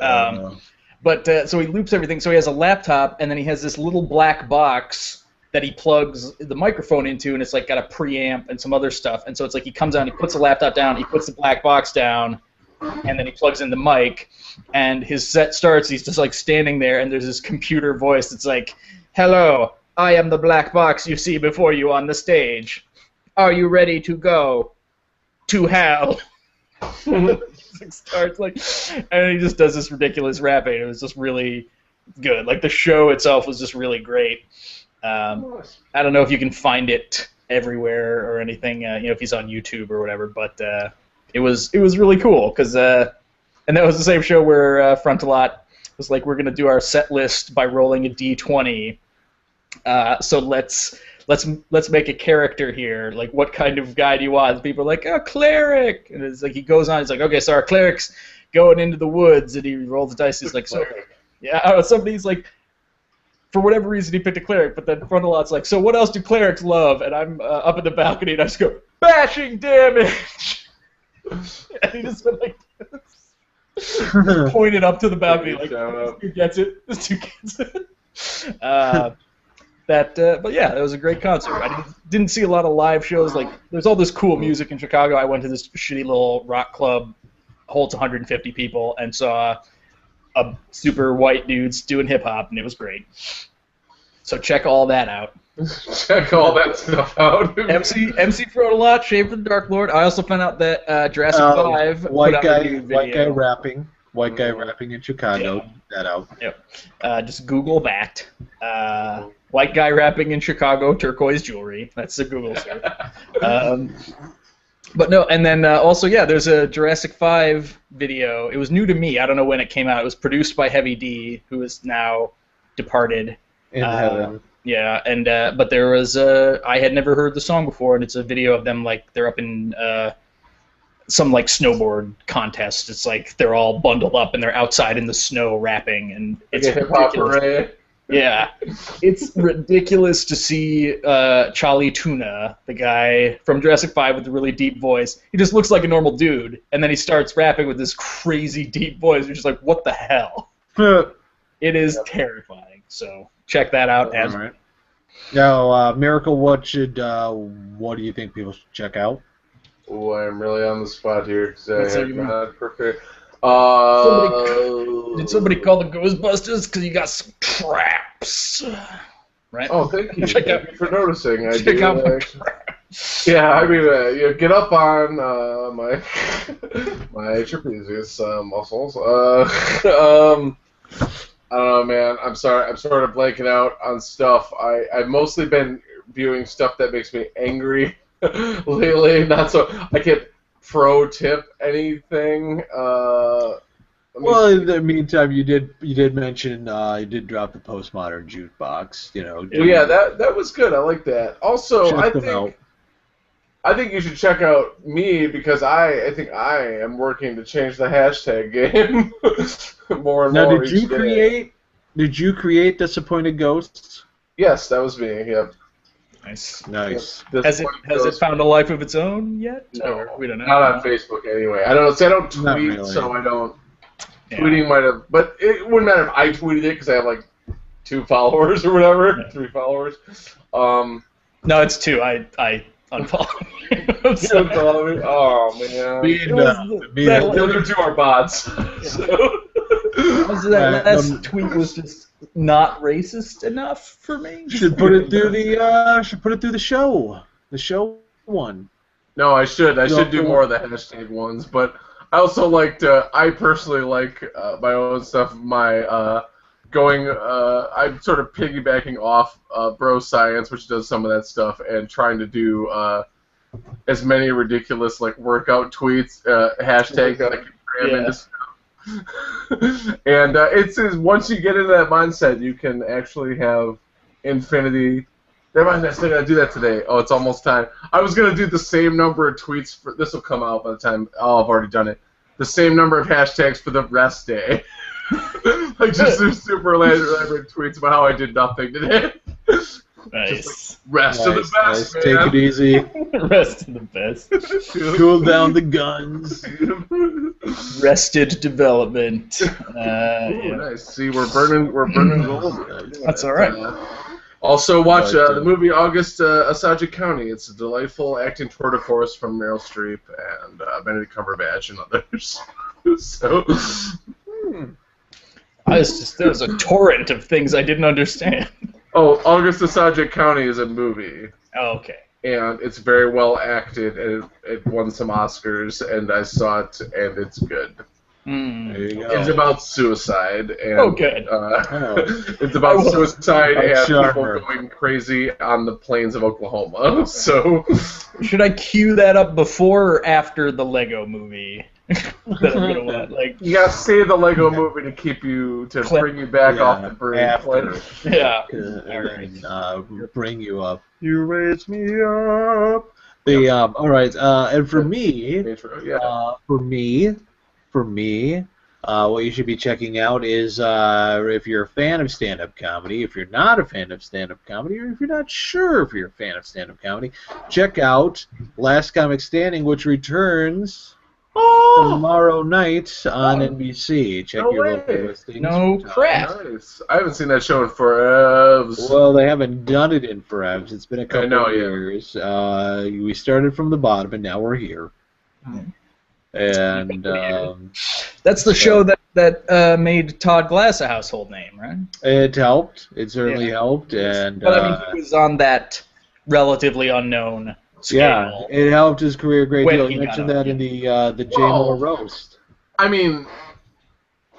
But so he loops everything. So he has a laptop, and then he has this little black box that he plugs the microphone into, and it's got a preamp and some other stuff. And so it's he comes down, he puts the laptop down, he puts the black box down, and then he plugs in the mic, and his set starts. He's just standing there, and there's this computer voice that's "Hello, I am the black box you see before you on the stage. Are you ready to go to hell?" Starts and he just does this ridiculous rapping. It was just really good. The show itself was just really great. I don't know if you can find it everywhere or anything. If he's on YouTube or whatever. But it was really cool because and that was the same show where Frontalot was like, we're gonna do our set list by rolling a d20. So let's make a character here. Like, what kind of guy do you want? And people are like, oh, cleric. And it's like he goes on. He's like, okay, so our cleric's going into the woods, and he rolls the dice. He's like, so yeah, I don't know, somebody's like, for whatever reason, he picked a cleric. But then Frontalot's like, so what else do clerics love? And I'm up in the balcony, and I just go, bashing damage. And he just went like this. Pointed up to the balcony, like, this dude gets it. This dude gets it. But yeah, it was a great concert. I didn't see a lot of live shows. Like, there's all this cool music in Chicago. I went to this shitty little rock club, holds 150 people, and saw a super white dudes doing hip hop, and it was great. So check all that out. Check all that stuff out. MC Frontalot, Shame for the Dark Lord. I also found out that Jurassic 5 white guy rapping in Chicago. Yeah. That out. Yep. Just Google that. White guy rapping in Chicago, turquoise jewelry. That's the Google search. But no, and then also, yeah, there's a Jurassic 5 video. It was new to me. I don't know when it came out. It was produced by Heavy D, who is now departed. In heaven. Yeah, and but there was I had never heard the song before, and it's a video of them, like, they're up in some, like, snowboard contest. It's like they're all bundled up and they're outside in the snow rapping, and it's ridiculous. Yeah, it's ridiculous to see Charlie Tuna, the guy from Jurassic 5 with the really deep voice. He just looks like a normal dude, and then he starts rapping with this crazy deep voice. You're just like, what the hell? It is terrifying. So check that out. All right. Now, Miracle, what do you think people should check out? Oh, I'm really on the spot here because I have not prepared. Did somebody call the Ghostbusters? Because you got some traps. Right? Oh, thank you. Thank you for noticing. Check out my traps. Yeah, I mean, get up on my trapezius muscles. I don't know, man. I'm sorry. I'm sort of blanking out on stuff. I've mostly been viewing stuff that makes me angry lately. Not so. I can't pro tip anything. Well, in the meantime, you did mention you did drop the Postmodern Jukebox. Well, yeah, that was good. I like that. Also, I think you should check out me because I think I am working to change the hashtag game more and more. Now, did you create Disappointed Ghosts? Yes, that was me. Yep. Nice. Has it found a life of its own yet? No, or we don't know. Not on Facebook anyway. I don't tweet, really. so I don't. Yeah. Tweeting might have, but it wouldn't matter if I tweeted it because I have like 2 followers or whatever, 3 followers. No, it's 2. I unfollowed you. Unfollow me? Oh man. The other 2 are bots. That last tweet was just not racist enough for me. Should put it through the show. The show one. No, I should do more of the hashtag ones, but I also I personally like my own stuff. I'm sort of piggybacking off Bro Science, which does some of that stuff, and trying to do as many ridiculous workout tweets, hashtags that I can cram into stuff. And it says once you get into that mindset, you can actually have infinity. Never mind, I still gotta do that today. Oh, it's almost time. I was gonna do the same number of tweets for this will come out by the time. Oh, I've already done it. The same number of hashtags for the rest day. Just some super elaborate tweets about how I did nothing today. Nice. Rest of the best, man. Take it easy. Rest of the best. Cool down the guns. Rested development. Ooh, nice. See, we're burning gold. That's all right. Also, watch the movie August Osage County. It's a delightful acting tour de force from Meryl Streep and Benedict Cumberbatch and others. So, there was a torrent of things I didn't understand. Oh, August Osage County is a movie. Oh, okay. And it's very well acted, and it won some Oscars, and I saw it, and it's good. Mm. There you go. It's about suicide. And, Oh, good. It's about suicide and Sure. people going crazy on the plains of Oklahoma. So, Should I cue that up before or after the Lego movie that I'm gonna watch? Like, you gotta see the Lego movie to keep you bring you back off the brink. After. yeah. Bring you up. You raise me up. All right, and for me, Yeah. For me, what you should be checking out is if you're a fan of stand-up comedy, if you're not a fan of stand-up comedy, or if you're not sure if you're a fan of stand-up comedy, check out Last Comic Standing, which returns tomorrow night on NBC. Check No your way. local listings. No crap. Nice. I haven't seen that show in forever. Well, they haven't done it in forever. It's been a couple of yeah. years. We started from the bottom, and now we're here. And That's the show that made Todd Glass a household name, right? it helped. It certainly helped. And But I mean, he was on that relatively unknown scale. yeah, it helped his career a great When deal. he You mentioned got that in the J Moore roast. I mean,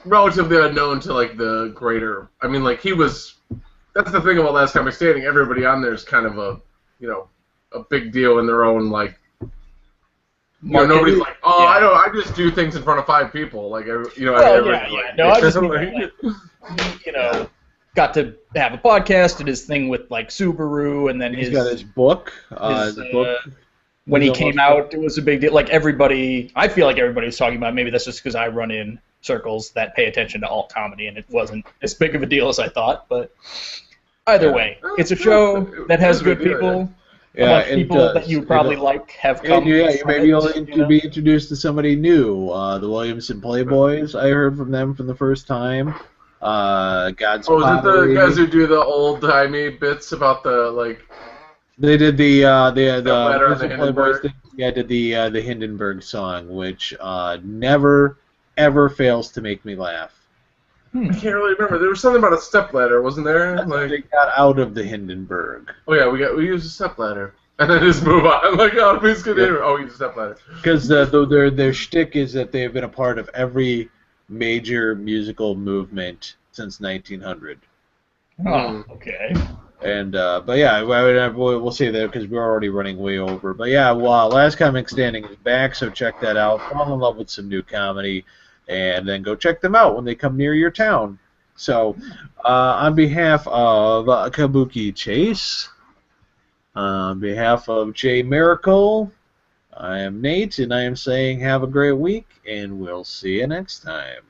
relatively unknown to like the greater. I mean, like he was. That's the thing about Last Comic Standing. Everybody on there is kind of a big deal in their own like. Nobody's like, I just do things in front of 5 people, like Well, No, I just mean, got to have a podcast, did his thing with like Subaru, and then He's got his book. When he came out, it was a big deal. Like everybody, I feel like everybody's talking about. Maybe that's just because I run in circles that pay attention to alt comedy, and it wasn't as big of a deal as I thought. But either way, it's a show that has good people. Yeah, a bunch of people that you probably have come. Maybe you'll be introduced to somebody new. The Williamson Playboys, I heard from them for the first time. God's is it Pottery. the guys who do the old-timey bits about the, like... They did the Williamson Playboys thing. Yeah, did the Hindenburg song, which never, ever fails to make me laugh. I can't really remember. There was something about a stepladder, wasn't there? Like, they got out of the Hindenburg. Oh yeah, we used a stepladder, and then just move on. Like, oh, please continue. Oh, we used a stepladder. Because their shtick is that they have been a part of every major musical movement since 1900. Oh, okay. And but yeah, we'll say that because we're already running way over. But yeah, Last Comic Standing is back, so check that out. Fall in love with some new comedy. And then go check them out when they come near your town. So, on behalf of Kabuki Chase, on behalf of Jay Miracle, I am Nate, and I am saying have a great week, and we'll see you next time.